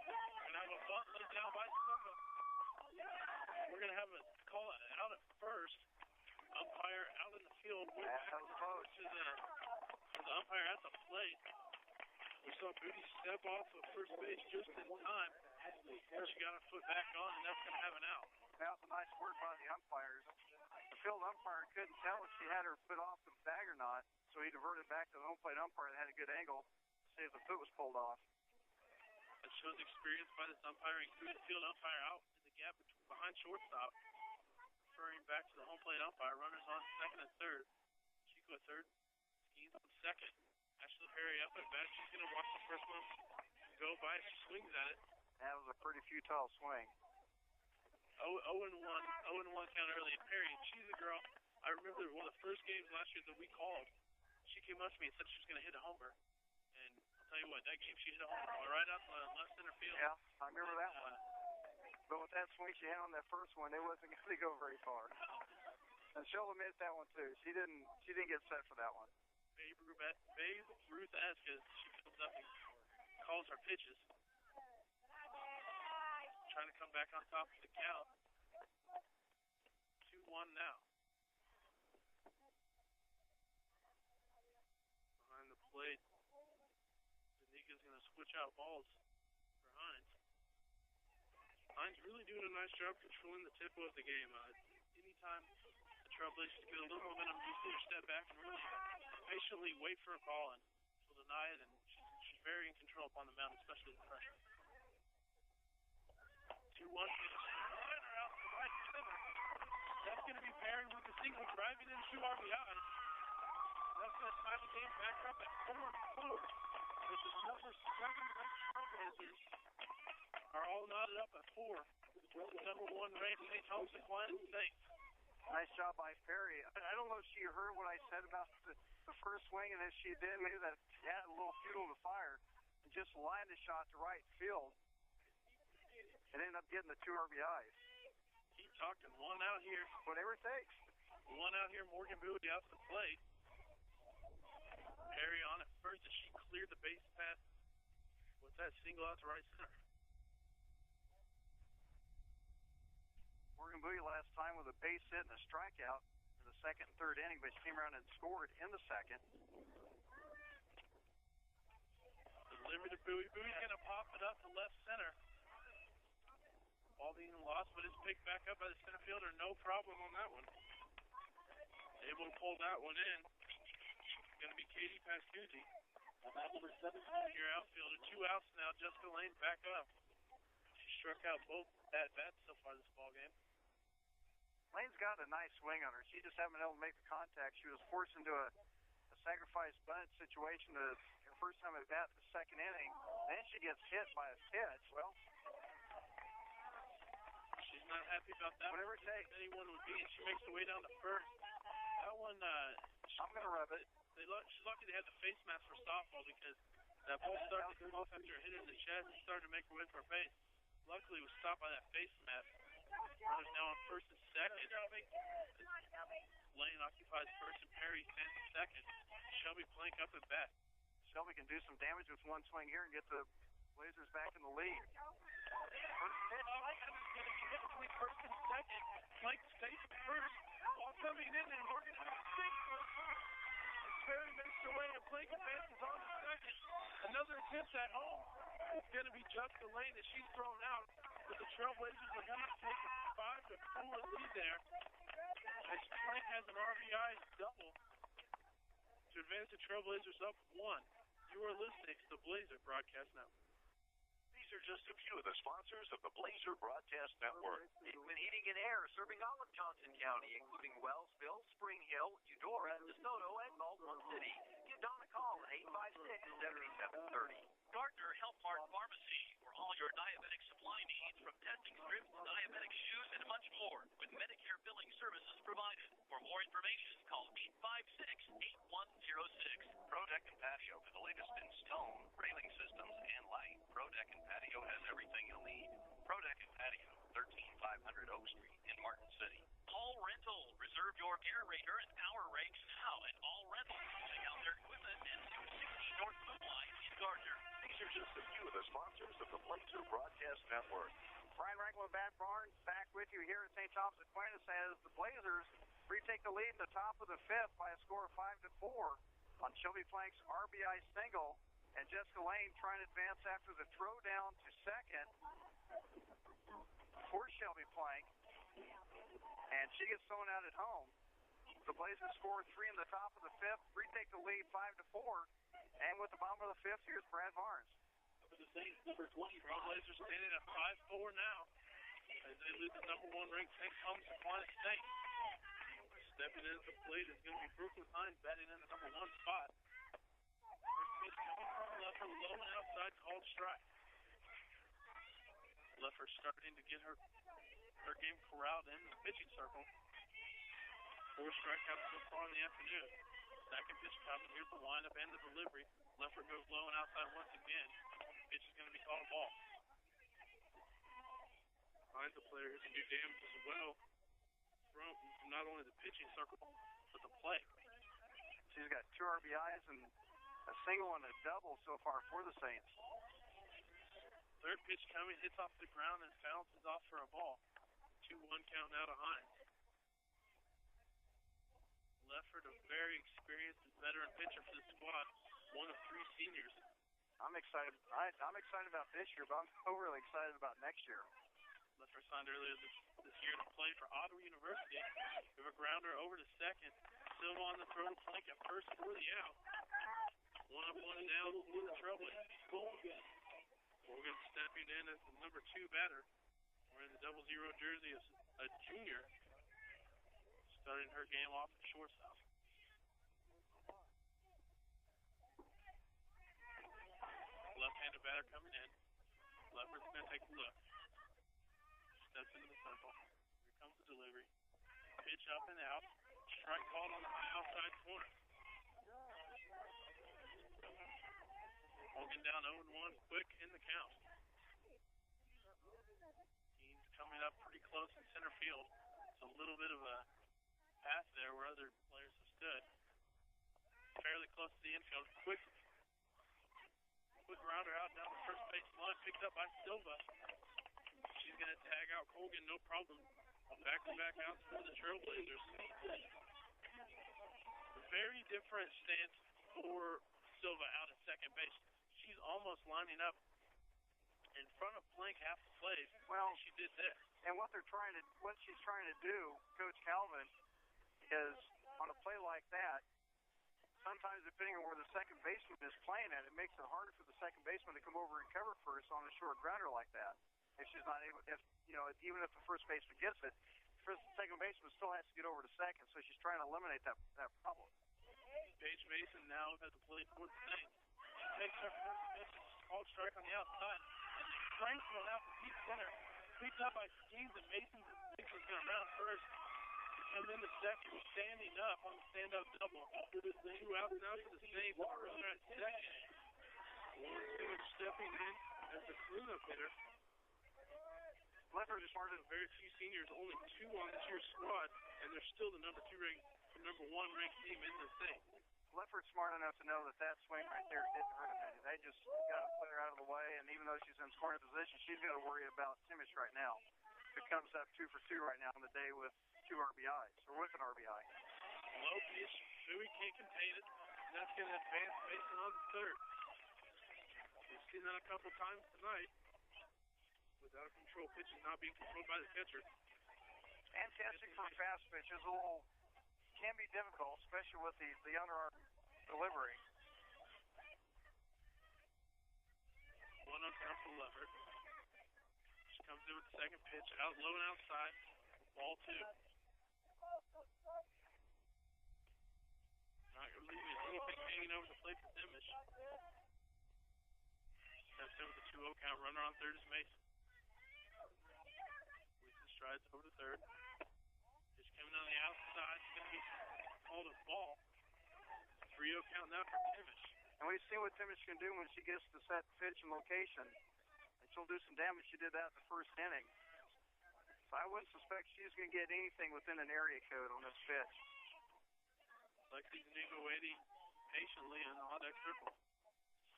We're gonna have a bunt let down by Silva. We're gonna have a call out at first. Umpire out in the field. That was close. To the umpire at the plate. We saw Booty step off of first base just in time. She got her foot back on, and that's gonna have an out. That was a nice work by the umpires. The field umpire couldn't tell if she had her foot off the bag or not, so he diverted back to the home plate umpire that had a good angle to see if the foot was pulled off. That shows experience by this umpire. He threw the field umpire out in the gap behind shortstop. Referring back to the home plate umpire. Runners on second and third. Chico at third. Skeens on second. Ashley Perry up at bat. She's going to watch the first one go by. She swings at it. That was a pretty futile swing. 0-1 count early. And Perry, she's a girl I remember one of the first games last year that we called, she came up to me and said she was going to hit a homer. And I'll tell you what, that game she hit a homer right out the left center field. Yeah, I remember that one. But with that swing she had on that first one, it wasn't going to go very far. And she'll admit that one too. She didn't get set for that one. Babe Ruth-esque as she comes up and calls her pitches. Trying to come back on top of the count. 2-1 now. Behind the plate, Danika's going to switch out balls for Hines. Hines really doing a nice job controlling the tempo of the game. Anytime the Trailblazers get a little momentum, you see her step back and really patiently wait for a ball, and she'll deny it, and she's very in control up on the mound, especially the freshman. 2-1 pitch. Liner out to right center. That's going to be paired with the single, driving in 2 RBIs. That's going to tie the game back up at 4-4. With the number 7 ranked Trailblazers are all knotted up at 4. The number 1 ranked St. Thomas Aquinas State. Nice job by Perry. I don't know if she heard what I said about the first swing, and if she did, maybe that had a little futile to fire, and just lined the shot to right field, and ended up getting the 2 RBIs. Keep talking. 1 out here. Whatever it takes. 1 out here. Morgan Bowie out to the plate. Perry on at first, and she cleared the base path with that single out to right center. Morgan Bowie last time with a base hit and a strikeout in the second and third inning, but she came around and scored in the second. Delivery to Bowie. Bowie's going to pop it up to left center. Ball being lost, but it's picked back up by the center fielder. No problem on that one. Able to pull that one in. Going to be Katie Pascuzzi. Number 17 here outfielder. 2 outs now. Jessica Lane's back up. She struck out both at-bats so far this ball game. Lane's got a nice swing on her. She just haven't been able to make the contact. She was forced into a sacrifice bunt situation her first time at bat in the second inning. Then she gets hit by a pitch. Well, she's not happy about that. Whatever it takes. Anyone would be, and she makes her way down to first. That one, I'm going to rub it. She's lucky they had the face mask for softball because that ball started to come off after it hit her in the chest and started to make her way for a base. Luckily, it was stopped by that face mask. Runners now on first and second. Lane occupies first and Perry stands in second. Shelby Plank up at bat. Shelby can do some damage with one swing here and get the Blazers back in the lead. First pitch, Plank is going to be hit between first and second. Plank stays at first. Ball coming in and Morgan has a single. Perry makes her way and Plank advances on to second. Another attempt at home. It's going to be Jessica Lane as she's thrown out. But the Trailblazers are going to take a 5-4 lead there. As Plank has an RBI double to advance the Trailblazers up 1. You are listening to the Blazer Broadcast Network. These are just a few of the sponsors of the Blazer Broadcast Network. Hickman Heating and Air, serving all of Johnson County, including Wellsville, Spring Hill, Eudora, DeSoto, and Baldwin City. Give Don a call at 856-7730. Gardner Health Mart Pharmacy, for all your diabetic supply needs, from testing strips to diabetic shoes and much more, with Medicare billing services provided. For more information, call 856-8106. ProDeck and Patio for the latest in stone, railing systems, and light. ProDeck and Patio has everything you'll need. ProDeck and Patio, 13500 Oak Street in Martin City. All Rental, reserve your aerator and power rakes now at All Rental. Check out their equipment at 260 North Moonlight in Gardner. These are just a few of the sponsors of the Blazer Broadcast Network. Brian Rankin with Bat Barnes back with you here at St. Thomas Aquinas as the Blazers retake the lead in the top of the fifth by a score of 5-4 on Shelby Plank's RBI single, and Jessica Lane trying to advance after the throw down to second for Shelby Plank, and she gets thrown out at home. The Blazers score 3 in the top of the fifth, retake the lead 5-4, and with the bottom of the fifth, here's Brad Barnes. For the Saints, number 20, Trailblazers standing at 5-4 now as they lead the number 1 ranked St. Thomas Aquinas State. Stepping in at the plate is going to be Brooklyn Hines batting in the number 1 spot. First pitch coming from Leffer, low and outside, called strike. Leffer starting to get her game corralled in the pitching circle. 4 strikeouts so far in the afternoon. Second pitch coming. Here's the windup and the delivery. Leffert goes low and outside once again. Pitch is going to be called a ball. Finds the player who can do damage as well from not only the pitching circle, but the plate. She's got 2 RBIs and a single and a double so far for the Saints. Third pitch coming, hits off the ground and bounces off for a ball. 2-1 count now to Hines. Leffert, a very experienced and veteran pitcher for the squad, one of 3 seniors. I'm excited. I'm excited about this year, but I'm overly excited about next year. Leffert signed earlier this year to play for Ottawa University. We have a grounder over to second. Silva on the throw to Plank at first for the out. 1 up, 1 down for the Trailblazers. Morgan stepping in as the number 2 batter. Wearing the 00 jersey as a junior. Starting her game off at shortstop. Left-handed batter coming in. Leffert's going to take a look. Steps into the circle. Here comes the delivery. Pitch up and out. Strike called on the outside corner. Morgan down 0-1, quick in the count. Team's coming up pretty close in center field. It's a little bit of a path there where other players have stood. Fairly close to the infield. Quick rounder out down the first base line, picked up by Silva. She's going to tag out Colgan, no problem. Back-to-back outs for the Trailblazers. A very different stance for Silva out at second base. She's almost lining up in front of Plank half the plays. Well, she did this. And what she's trying to do, Coach Calvin, is on a play like that, sometimes depending on where the second baseman is playing at, it makes it harder for the second baseman to come over and cover first on a short grounder like that. If she's not able, even if the first baseman gets it, the second baseman still has to get over to second, so she's trying to eliminate that problem. Paige Mason now at the plate for the Saints. Takes her first pitch, called strike on the outside. Strength one out to deep center. Picked up by Skeens, and Mason thinks he's going to round first. And then the second was standing up on the stand-up double. 2 outs now for the Saints. Runner at second. One Stewart stepping in as the cleanup hitter. Leffert is part of very few seniors, only 2 on this year's squad, and they're still the number 1 ranked team in the state. Leffert's smart enough to know that swing right there didn't hurt him. They just got to put her out of the way, and even though she's in scoring position, she's going to worry about Timish right now. It comes up 2 for 2 right now on the day with 2 RBIs, or with an RBI. Low pitch, Bowie can't contain it, and that's going to advance Mason on the third. We've seen that a couple times tonight. Without control, pitches not being controlled by the catcher. And testing for a fast pitch can be difficult, especially with the underarm delivery. 1 on count for Leffert. She comes in with the second pitch, out low and outside. Ball 2. Not leaving anything hanging over the plate for Timish. Steps in with the 2-0 count. Runner on third is Mason. Strides over to third. Pitch coming on the outside. It's going to be called a ball. 3-0 count now for Timish. And we've seen what Timish can do when she gets to set pitch and location. And she'll do some damage. She did that in the first inning. So I wouldn't suspect she's going to get anything within an area code on this pitch. Lexi Zuniga waiting patiently in the hot deck circle.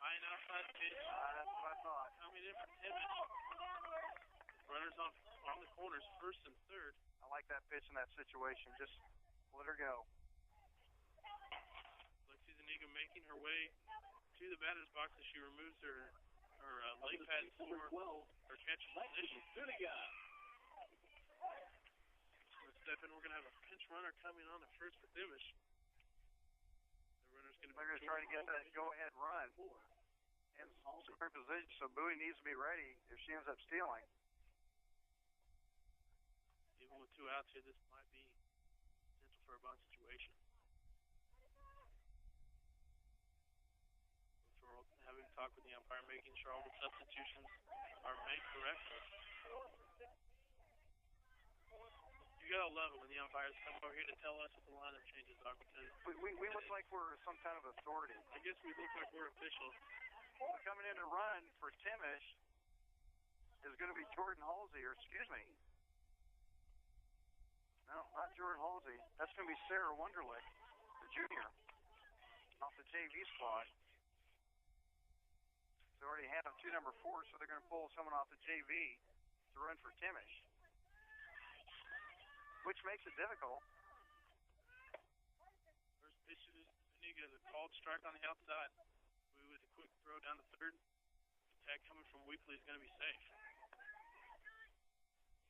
High and outside pitch. That's what I thought. Coming in for Timish. Runners on the corners, first and third. I like that pitch in that situation. Just let her go. Lexi Zuniga making her way to the batter's box as she removes her leg pad for her catching position. We're going to have a pinch runner coming on at first for Timish. The runner's going to They're going to try to get that go-ahead run in scoring position, so Bowie needs to be ready if she ends up stealing. Even with 2 outs here, this might be potential for a bunt situation. For having talked with the umpire, making sure all the substitutions are made correctly. gotta love it when the umpires come over here to tell us what the lineup changes are, because We look like we're some kind of authority. I guess we look like we're officials. Coming in to run for Timish is going to be Jordan Halsey, or excuse me. No, not Jordan Halsey. That's going to be Sarah Wunderlich, the junior, off the JV squad. They already have two number 4, so they're going to pull someone off the JV to run for Timish, which makes it difficult. First pitch is Zuniga, the called strike on the outside. With a quick throw down to third. The tag coming from Weekly is going to be safe.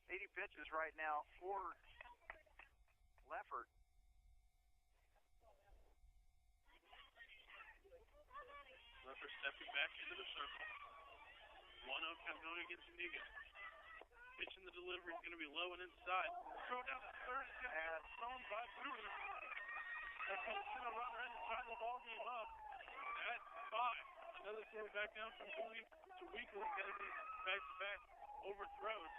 80 pitches right now for Leffert. Leffert stepping back into the circle. 1-0 count going against Zuniga. Pitch in the delivery is going to be low and inside. Throw down to third is going to be thrown by Boone. That's going to send a runner in and tie the ball game up at 5. Another throw back down from Boone to Weekly. Going to be back-to-back overthrows.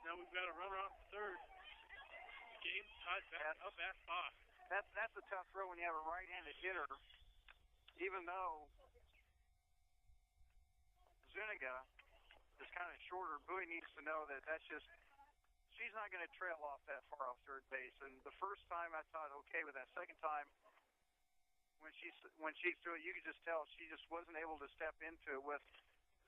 Now we've got a runner on third. Game tied back up at 5. That's a tough throw when you have a right-handed hitter. Even though Zuniga is kind of shorter, Bowie needs to know that she's not going to trail off that far off third base. And the first time I thought okay with that. Second time, when she threw it, you could just tell she just wasn't able to step into it with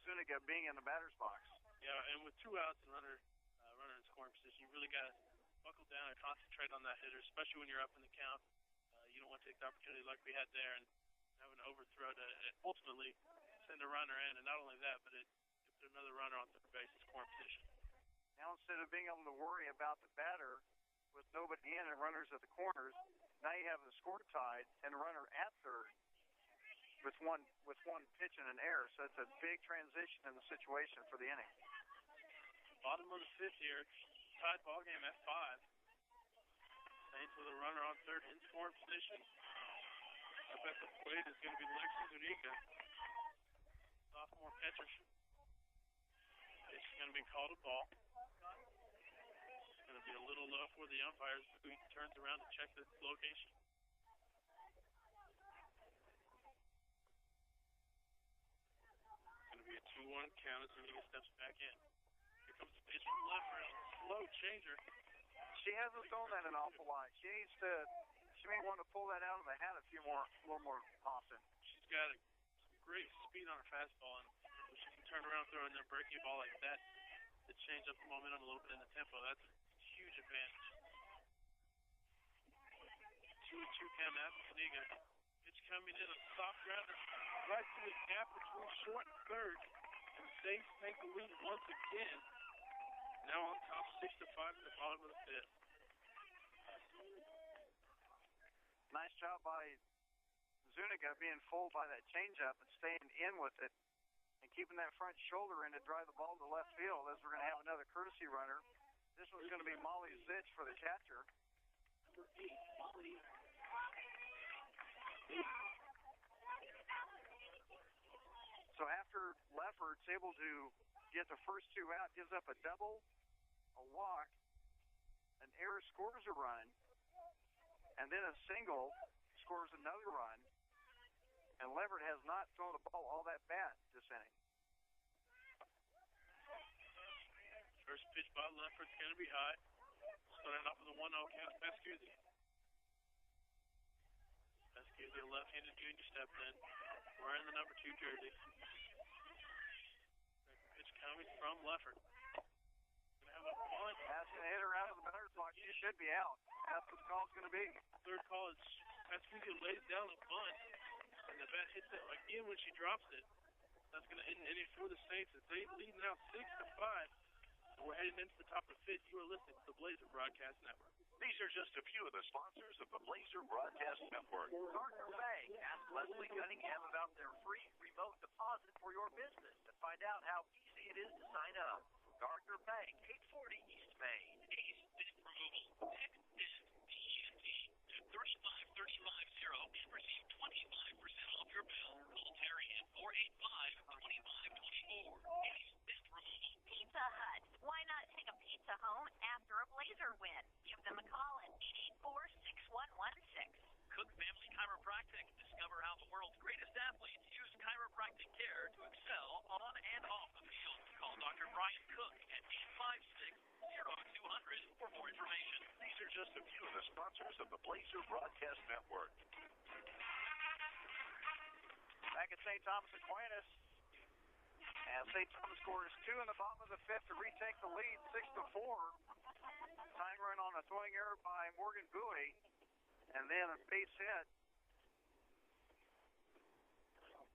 Zuniga being in the batter's box. Yeah, and with 2 outs and runner in scoring position, you really got to buckle down and concentrate on that hitter, especially when you're up in the count. You don't want to take the opportunity like we had there and have an overthrow to ultimately send a runner in. And not only that, but it put another runner on third base in scoring position. Now instead of being able to worry about the batter with nobody in and runners at the corners, now you have the score tied and a runner at third with one pitch and an error. So it's a big transition in the situation for the inning. Bottom of the 5th here, tied ball game at 5. Saints with a runner on third in scoring position. Up at the plate is going to be Lexi Zuniga, sophomore catcher. It's going to be called a ball. It's going to be a little low for the umpires, who turns around to check the location. It's going to be a 2-1 count as Zuniga steps back in. Here comes the pitch from Leffert, slow changer. She hasn't thrown that an awful lot. She may want to pull that out of the hat a little more often. She's got a great speed on her fastball, and if she can turn around throwing their breaking ball like that, to change up the momentum a little bit in the tempo, that's a huge advantage. 2-2 count out for Zuniga. Pitch coming in, a soft grounder right through the gap between short and third, and the Saints take the lead once again. Now on top, 6-5 at the bottom of the 5th. Nice job by Zuniga being fooled by that changeup and staying in with it and keeping that front shoulder in to drive the ball to left field, as we're going to have another courtesy runner. This one's going to be Molly Zitch for the catcher. So after Leffert's able to get the first 2 out, gives up a double, a walk, an error scores a run, and then a single scores another run, and Levert has not thrown the ball all that bad this inning. First pitch by Leffert's going to be high. Starting off with a 1-0 count, Pascuzzi. Pascuzzi, a left-handed junior, stepped in. Wearing the number 2 jersey. Second pitch coming from Leffert. Going to have a bunt. That's going to hit her out of the batter's box. She should be out. That's what the call's going to be. Third call is Pascuzzi lays down the bunt, and the bat hits it again when she drops it. That's going to end the inning for the Saints. It's leading now 6-5. We're heading into the top of the 5th. You are listening to the Blazer Broadcast Network. These are just a few of the sponsors of the Blazer Broadcast Network. Gardner Bank. Ask Leslie Cunningham about their free remote deposit for your business to find out how easy it is to sign up. Gardner Bank, 840 East Main. Ace Dent Removal. Tech Dent, D-E-N-T, at 35350 and receive 25% off your bill. Call Terry at 485-2524. Ace Dent Removal. Pizza Hut. Why not take a pizza home after a Blazer Brian Cook at 856-0200 for more information. These are just a few of the sponsors of the Blazer Broadcast Network. Back at St. Thomas Aquinas. And St. Thomas scores 2 in the bottom of the 5th to retake the lead, 6-4. Tying run on a throwing error by Morgan Bowie. And then a base hit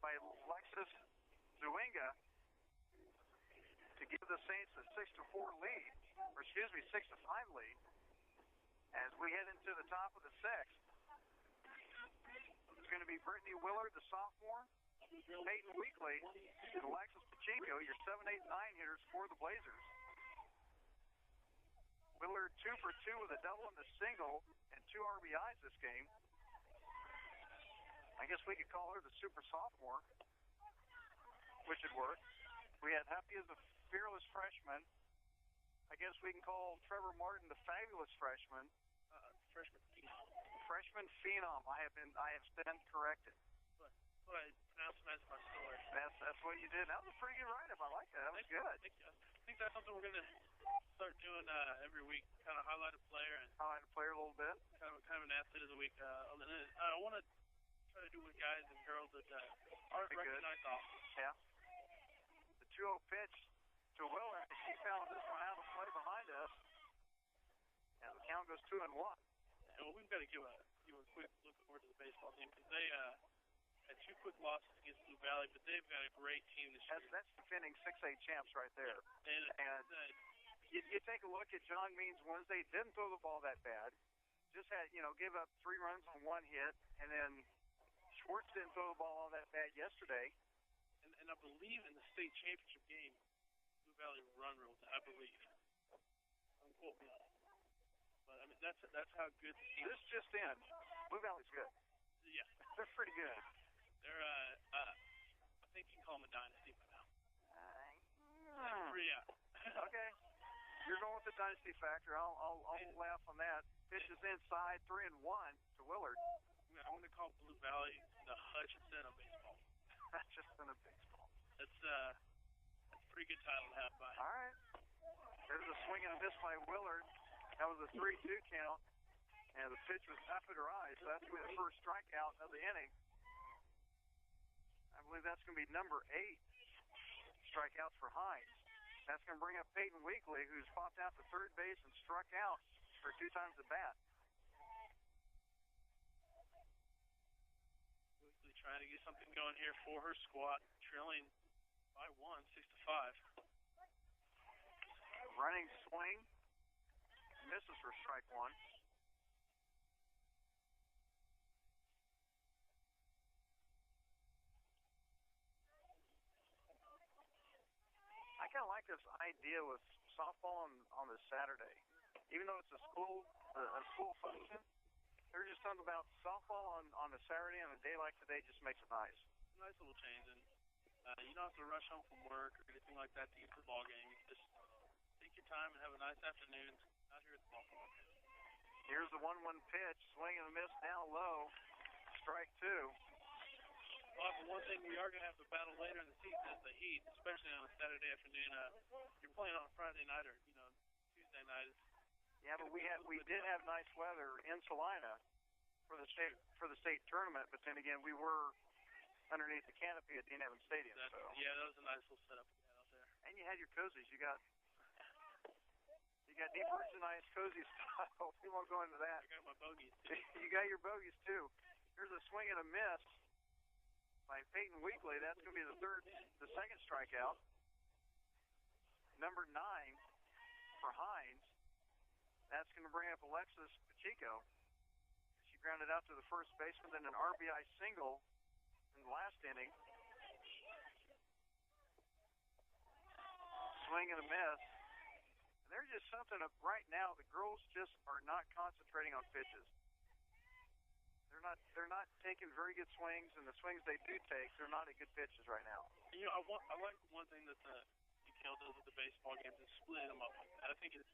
by Alexis Zuinga to give the Saints a 6-4 lead, or 6-5 lead, as we head into the top of the 6th. It's going to be Brittany Willard, the sophomore, Peyton Weekley, and Alexis Pachinko, your 7, 8, 9 hitters for the Blazers. Willard 2 for 2 with a double and a single and 2 RBIs this game. I guess we could call her the super sophomore, which would work. We had Happy as the fearless freshman. I guess we can call Trevor Martin the fabulous freshman. Freshman phenom. I have been corrected. What I pronounced him as my story. That's what you did. That was a pretty good write-up. I like that. That was good. Thank you. I think that's something we're gonna start doing every week. Kind of highlight a player and highlight a player a little bit. Kind of an athlete of the week. I want to try to do with guys and girls that aren't recognized often. Yeah. The 2-0 pitch to Willard. She found this one out of play behind us. And the count goes 2-1. And we've got to give a quick look over to the baseball team because they had 2 quick losses against Blue Valley, but they've got a great team this year. That's defending 6A champs right there. And you take a look at John Means Wednesday. Didn't throw the ball that bad. Just had give up 3 runs on 1 hit, and then Schwartz didn't throw the ball all that bad yesterday. And I believe in the state championship game, Blue Valley run ruled. I believe. Don't quote me on it. But I mean that's how good the team. This just in. Blue Valley's good. Yeah, they're pretty good. They're I think you can call them a dynasty by now. Yeah. Okay. You're going with the dynasty factor. I'll laugh on that. Pitches inside, 3-1 to Willard. I'm going to call Blue Valley the Hutchinson of baseball. Hutchinson of baseball. That's a pretty good title to have by. All right. There's a swing and a miss by Willard. That was a 3-2 count. And the pitch was up at her eyes. So that's going to be the first strikeout of the inning. I believe that's going to be number 8 strikeouts for Hines. That's going to bring up Peyton Weekley, who's popped out to third base and struck out for 2 times the bat. Weekley trying to get something going here for her squad, trailing by 1, 6-5. Running swing. Misses for strike 1. I kind of like this idea with softball on this Saturday. Even though it's a school function, there's just something about softball on a Saturday on a day like today just makes it nice. It's a nice little change, and you don't have to rush home from work or anything like that to get to the ball game. You just take your time and have a nice afternoon out here at the ballpark. Here's the 1-1 pitch, swing and a miss down low, strike 2. Well, for one thing, we are going to have to battle later in the season is the heat, especially on a Saturday afternoon. You're playing on a Friday night or Tuesday night. Yeah, but we did have nice weather in Salina for the state tournament, but then again we were underneath the canopy at Dean Evans Stadium. Yeah, that was a nice little setup we had out there. And you had your cozies. You got deep merchandise cozy style. We won't go into that. I got my bogeys too. You got your bogeys too. Here's a swing and a miss by Peyton Weekley. That's going to be the second strikeout. Number 9 for Hines. That's going to bring up Alexis Pacheco. She grounded out to the first baseman, then an RBI single in the last inning. Swing and a miss. And there's just something right now. The girls just are not concentrating on pitches. They're not taking very good swings, and the swings they do take, they're not at good pitches right now. I like one thing that the DKL does with the baseball games is splitting them up like that. I think it's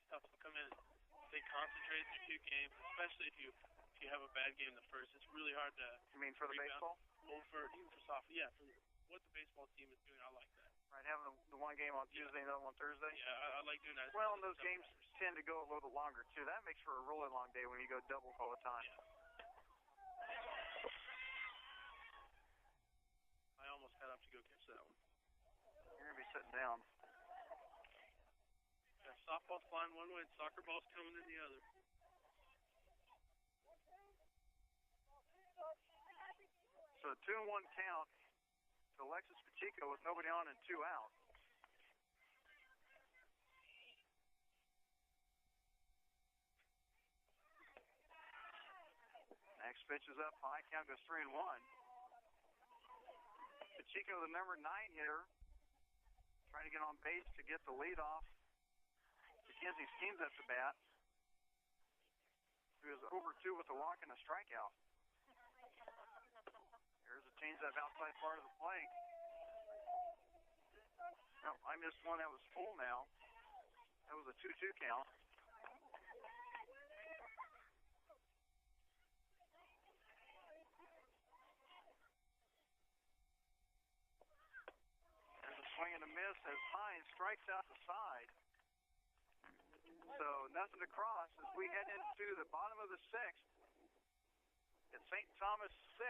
tough to come in and stay concentrated through 2 games, especially if you have a bad game in the first. It's really hard to. You mean for the baseball? Well, even for softball, yeah. what the baseball team is doing. I like that. Right, having the one game on Tuesday and the other one on Thursday. Yeah, I like doing that. Well, and those games tend to go a little bit longer too. That makes for a really long day when you go doubles all the time. Yeah. I almost got up to go catch that one. You're gonna be sitting down. Yeah, softball's flying one way, and soccer ball's coming in the other. So 2-1 count to Alexis Pacheco with nobody on and 2 out. Next pitch is up high, count goes 3-1. Pacheco, the number 9 hitter, trying to get on base to get the lead off. Mackenzie Schemes at the bat, who is over 2 with a walk and a strikeout. There's a changeup outside part of the plate. No, I missed one that was full now. That was a 2-2 count. There's a swing and a miss as Hines strikes out the side. So nothing to cross as we head into the bottom of the 6th. It's St. Thomas 6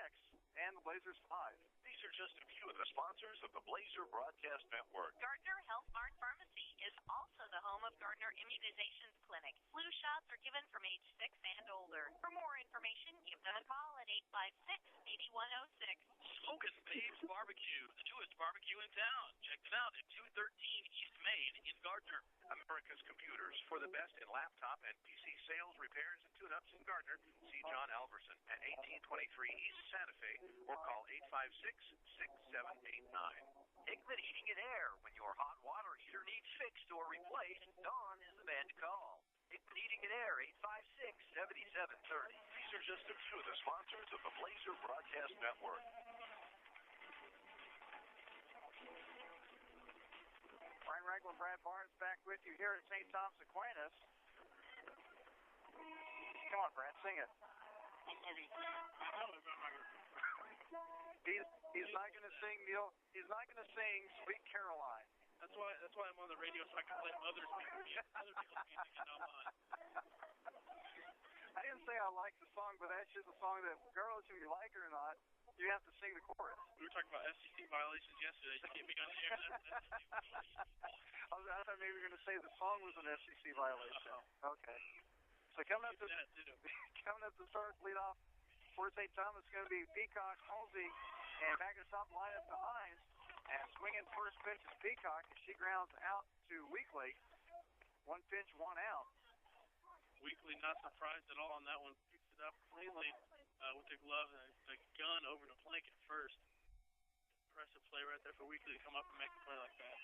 and the Blazers 5. These are just a few of the sponsors of the Blazer Broadcast Network. Gardner Health Mart Pharmacy is also the home of Gardner Immunizations Clinic. Flu shots are given from age 6 and older. For more information, give them a call at 856-8106. Smokin' Babes Barbecue, the newest barbecue in town. Check them out at 213 East Main in Gardner. America's Computers for the best in laptop and PC sales, repairs, and tune-ups in Gardner. See John Alverson at 1823 East Santa Fe or call 856-6789. Hickman Heating and Air. When your hot water heater needs fixed or replaced, Don is the man to call. Hickman Heating and Air, 856-7730. These are just a few of the sponsors of the Blazer Broadcast Network. Brian Ragland, Brad Barnes back with you here at St. Thomas Aquinas. Come on, Brad, sing it. He's not going to sing, Neil. He's not going to sing Sweet Caroline. That's why I'm on the radio, so I can play other people's music and not mine. I didn't say I like the song, but that's just a song that, regardless if you like it or not, you have to sing the chorus. We were talking about FCC violations yesterday. You get me on the air. I thought maybe you were going to say the song was an FCC violation. Okay. So coming up to start lead off for St. Thomas is going to be Peacock, Halsey, and back at the top lineup to Hines. And swinging first pitch is Peacock, and she grounds out to Weekly. 1 pitch, 1 out. Weekly not surprised at all on that one. Picks it up cleanly with the glove and the gun over the plank at first. Impressive play right there for Weekly to come up and make a play like that.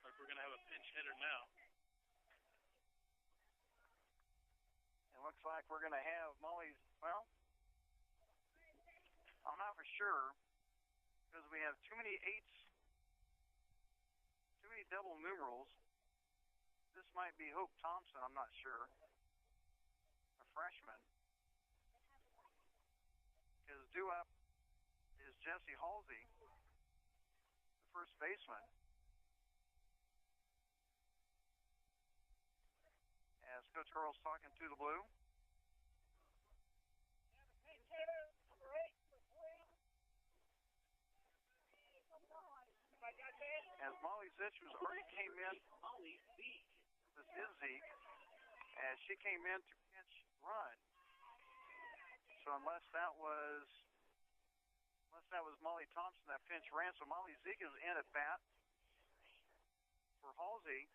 Like we're going to have a pinch hitter now. It looks like we're going to have Molly's, well, I'm not for sure because we have too many 8s, too many double numerals. This might be Hope Thompson, I'm not sure. A freshman. His due-up is Jesse Halsey, the first baseman. As Coach Earl's talking to the blue. As Molly Zitch was already came in. This is Zeke. As she came in to pinch run. So unless that was Molly Thompson that pinch ran, so Molly Zeke is in at bat for Halsey.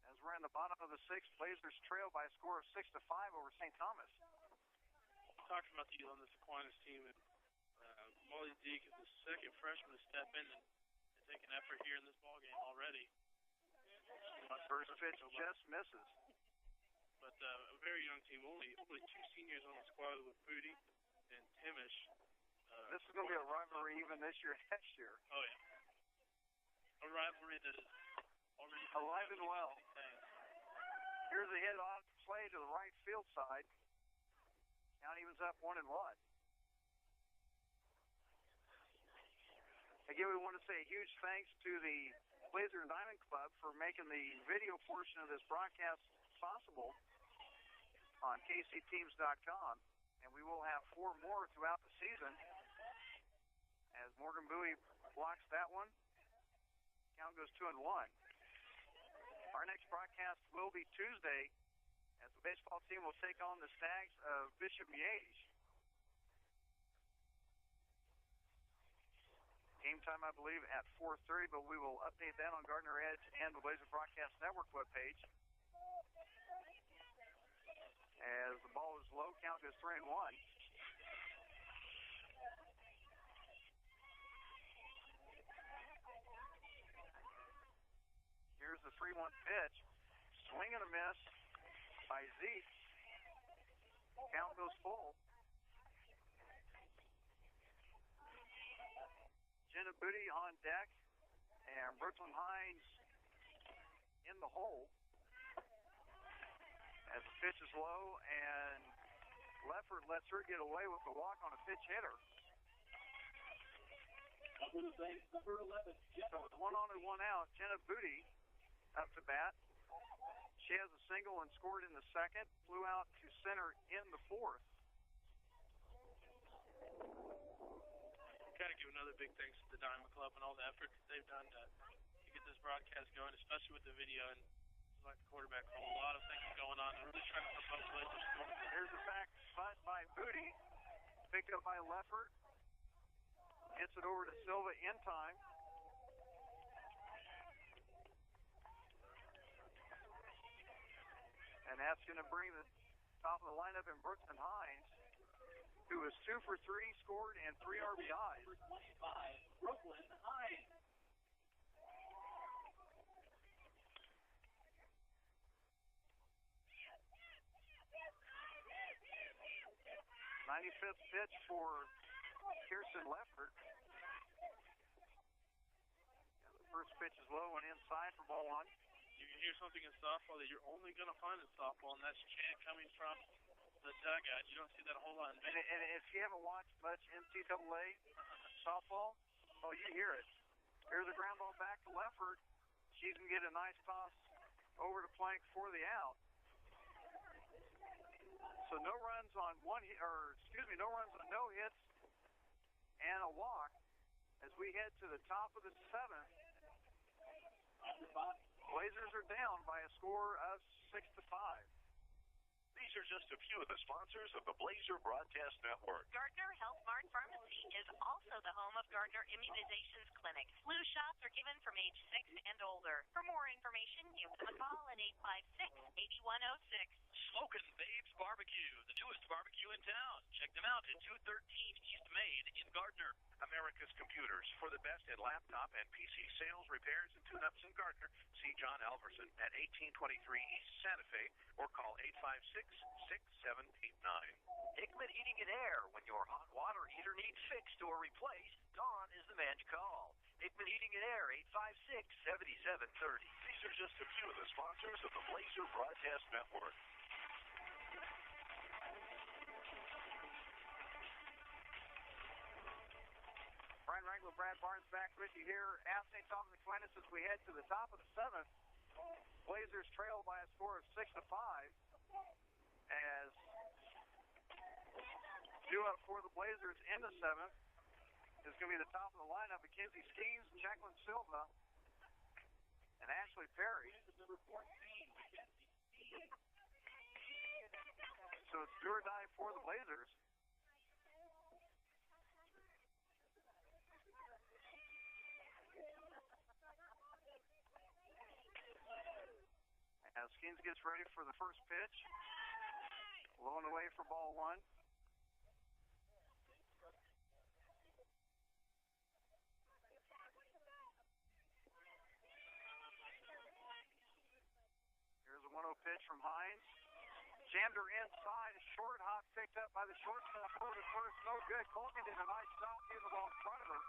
As we're in the bottom of the 6th, Blazers trail by a score of 6-5 over St. Thomas. Talking about the on this Aquinas team, and Molly Zeke is the second freshman to step in and take an effort here in this ballgame already. First pitch just misses. But a very young team, only 2 seniors on the squad with Booty and Timish. This is going to be a rivalry even this year and next year. Oh, yeah. A rivalry that is already alive and well. Here's a hit on play to the right field side. Count evens up 1-1. Again, we want to say a huge thanks to the Blazer and Diamond Club for making the video portion of this broadcast possible on kcteams.com. And we will have 4 more throughout the season. As Morgan Bowie blocks that one, count goes 2-1. Our next broadcast will be Tuesday, as the baseball team will take on the Stags of Bishop Miege. Game time, I believe, at 4:30, but we will update that on Gardner Edge and the Blazer Broadcast Network webpage. As the ball is low, count is 3-1. Here's the 3-1 pitch. Swing and a miss by Zeke. Count goes full. Jenna Booty on deck, and Brooklyn Hines in the hole. As the pitch is low, and Leffert lets her get away with the walk on a pitch hitter. Number 11, So with 1 on and 1 out, Jenna Booty up to bat. She has a single and scored in the second, flew out to center in the fourth. Got to give another big thanks to the Diamond Club and all the effort that they've done to get this broadcast going, especially with the video and like the quarterback role. A lot of things going on and really trying to promote the Blazers. Here's the back bunt by Booty, picked up by Leffert. Hits it over to Silva in time. And that's going to bring the top of the lineup in Brooklyn Hines, who was 2 for 3, scored, and 3 RBIs. number 25, Brooklyn Hines. 95th pitch for Kirsten Leffert. The first pitch is low and inside for ball 1. You can hear something in softball that you're only going to find in softball, and that's chant coming from the dugout. You don't see that a whole lot in baseball. And if you haven't watched much NCAA softball, oh, you hear it. Here's a ground ball back to Leffert. She can get a nice toss over to Plank for the out. So no runs on no runs on no hits and a walk as we head to the top of the 7th. Blazers are down by a score of 6-5. These are just a few of the sponsors of the Blazer Broadcast Network. Gardner Health Mart Pharmacy is also the home of Gardner Immunizations Clinic. Flu shots are given from age 6 and older. For more information, give them a call at 856-8106. Smokin' Babes Barbecue, the newest barbecue in town. Check them out at 213 East Main in Gardner. America's Computers for the best in laptop and PC sales, repairs, and tune-ups in Gardner. See John Alverson at 1823 East Santa Fe or call 856-6789. Hickman Heating and Air. When your hot water heater needs fixed or replaced, Don is the man to call. Hickman Heating and Air, 856-7730. These are just a few of the sponsors of the Blazer Broadcast Network. Brian Wrangler, Brad Barnes back with you here at St. Thomas Aquinas as we head to the top of the 7th. Blazers trail by a score of 6-5 as due up for the Blazers in the 7th is going to be the top of the lineup: Mackenzie Skeens, Jacqueline Silva, and Ashley Perry. Number 14, Mackenzie Steve. So it's do or die for the Blazers. As Skeens gets ready for the first pitch, low and away for ball 1. Here's a 1-0 pitch from Hines. Jammed her inside, short hop picked up by the shortstop over to first, no good. Colgan did a nice job getting the ball in front of her.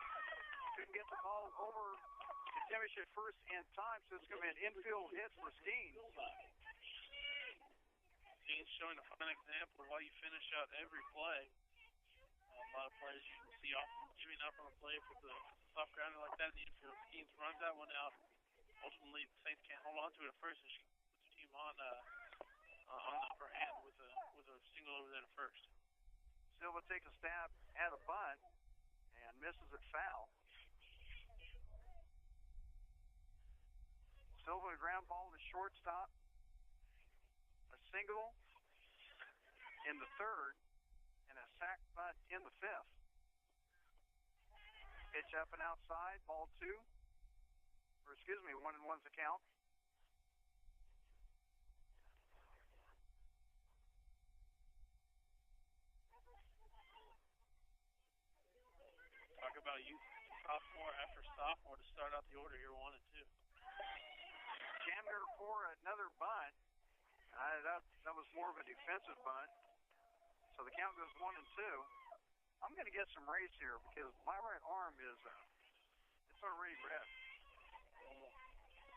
Couldn't get the ball over to Timish at first in time, so it's going to be an infield hit for Skeens. Dean's showing a fine example of why you finish out every play. A lot of players you can see often giving up on a play for the soft grounder like that in the infield. Dean's runs that one out. Ultimately, the Saints can't hold on to it at first, and she puts the team on the upper hand with a single over there to first. Silva takes a stab at a bunt and misses it foul. Silva a ground ball to shortstop. A single in the third and a sac bunt in the fifth. Pitch up and outside, ball 2. Or excuse me, 1-1's the count. Talk about youth sophomore after sophomore to start out the order here, 1 and 2. Jamner for another bunt. That was more of a defensive bunt. So the count goes 1 and 2. I'm going to get some race here because my right arm is it's already red.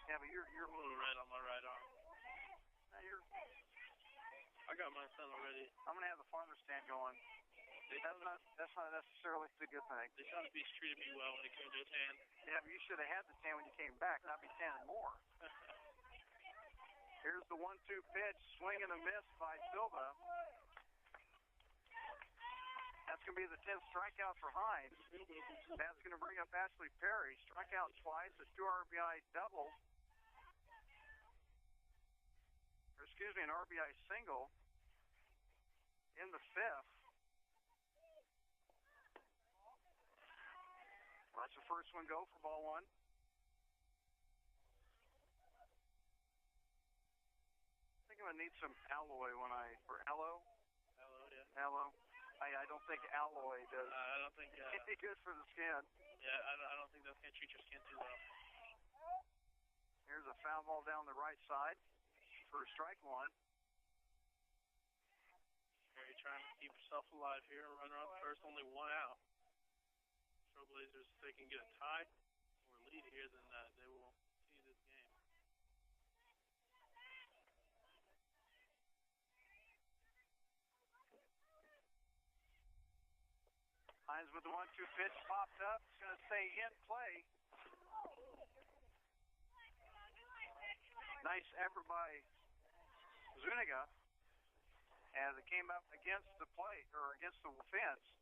Yeah, but you're a little red on my right arm. I got mine done already. I'm going to have the farmer stand going. That's not necessarily a good thing. They thought the beast treated me well when it came to a tan. Yeah, but you should have had the tan when you came back, not be tanning more. Here's the 1-2 pitch, swing and a miss by Silva. That's going to be the 10th strikeout for Hines. That's going to bring up Ashley Perry. Strikeout twice, a 2 RBI double. Or excuse me, an RBI single in the fifth. Watch the first one go for ball 1. I think I'm going to need some alloy or aloe. Aloe, yeah. Aloe. I don't think alloy does I don't think any good for the skin. Yeah, I don't think that's going to treat your skin too well. Here's a foul ball down the right side for strike 1. Perry trying to keep herself alive here. Runner on first, only 1 out. Trailblazers, if they can get a tie or lead here, then they will continue this game. Hines with the 1-2 pitch, popped up. It's going to stay in play. Nice effort by Zuniga as it came up against the plate or against the fence.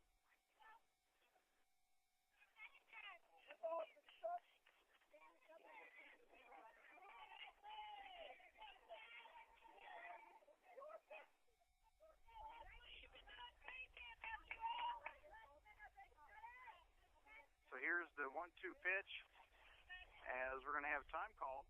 So here's the 1-2 pitch as we're going to have time called.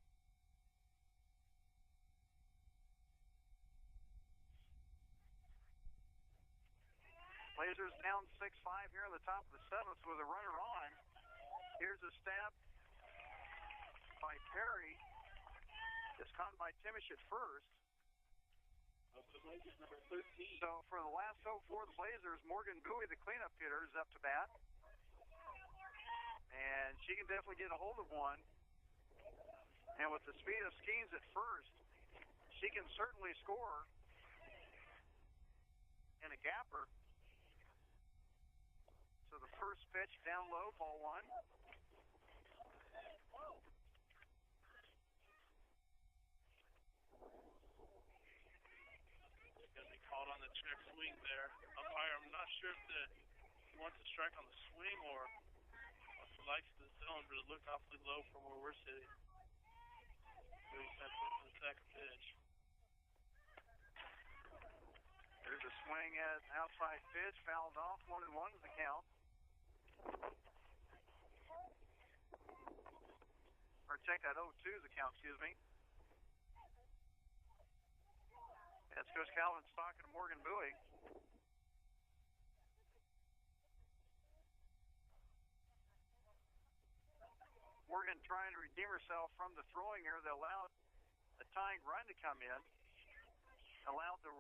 Blazers down 6-5 here in the top of the 7th with a runner on. Here's a stab by Perry. It's caught by Timish at first. Number 13. So for the last 0 for the Blazers, Morgan Bowie, the cleanup hitter, is up to bat. And she can definitely get a hold of one. And with the speed of Skeens at first, she can certainly score in a gapper. So the first pitch down low, ball 1. Going to be called on the check swing there. Umpire, I'm not sure if he wants to strike on the swing or if he likes the zone, but it looked awfully low from where we're sitting. So he's set for the second pitch. There's a swing at an outside pitch, fouled off. 1-1 is the count. Or check that 0-2 is the count, excuse me. That's Coach Calvin Stockton and Morgan Bowie. Morgan trying to redeem herself from the throwing error that allowed a tying run to come in. Allowed the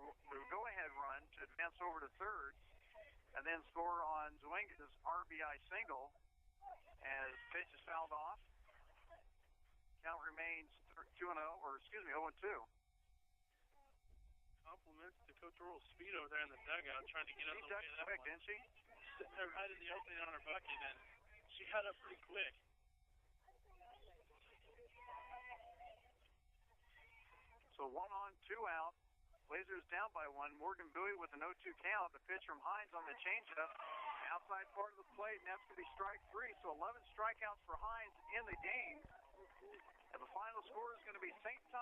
go-ahead run to advance over to third and then score on Zwinga's RBI single as pitch is fouled off. Count remains 2-0, or excuse me, 0-2. compliments to Coach Orwell's speed over there in the dugout, trying to get out of the way of that quick, one. didn't she? Sitting there right in the opening on her bucket, and she got up pretty quick. So 1 on, 2 out. Blazers down by 1. Morgan Bowie with an 0-2 count. The pitch from Hines on the changeup. Outside part of the plate, and that's going to be strike 3. So 11 strikeouts for Hines in the game. And the final score is going to be St. Thomas.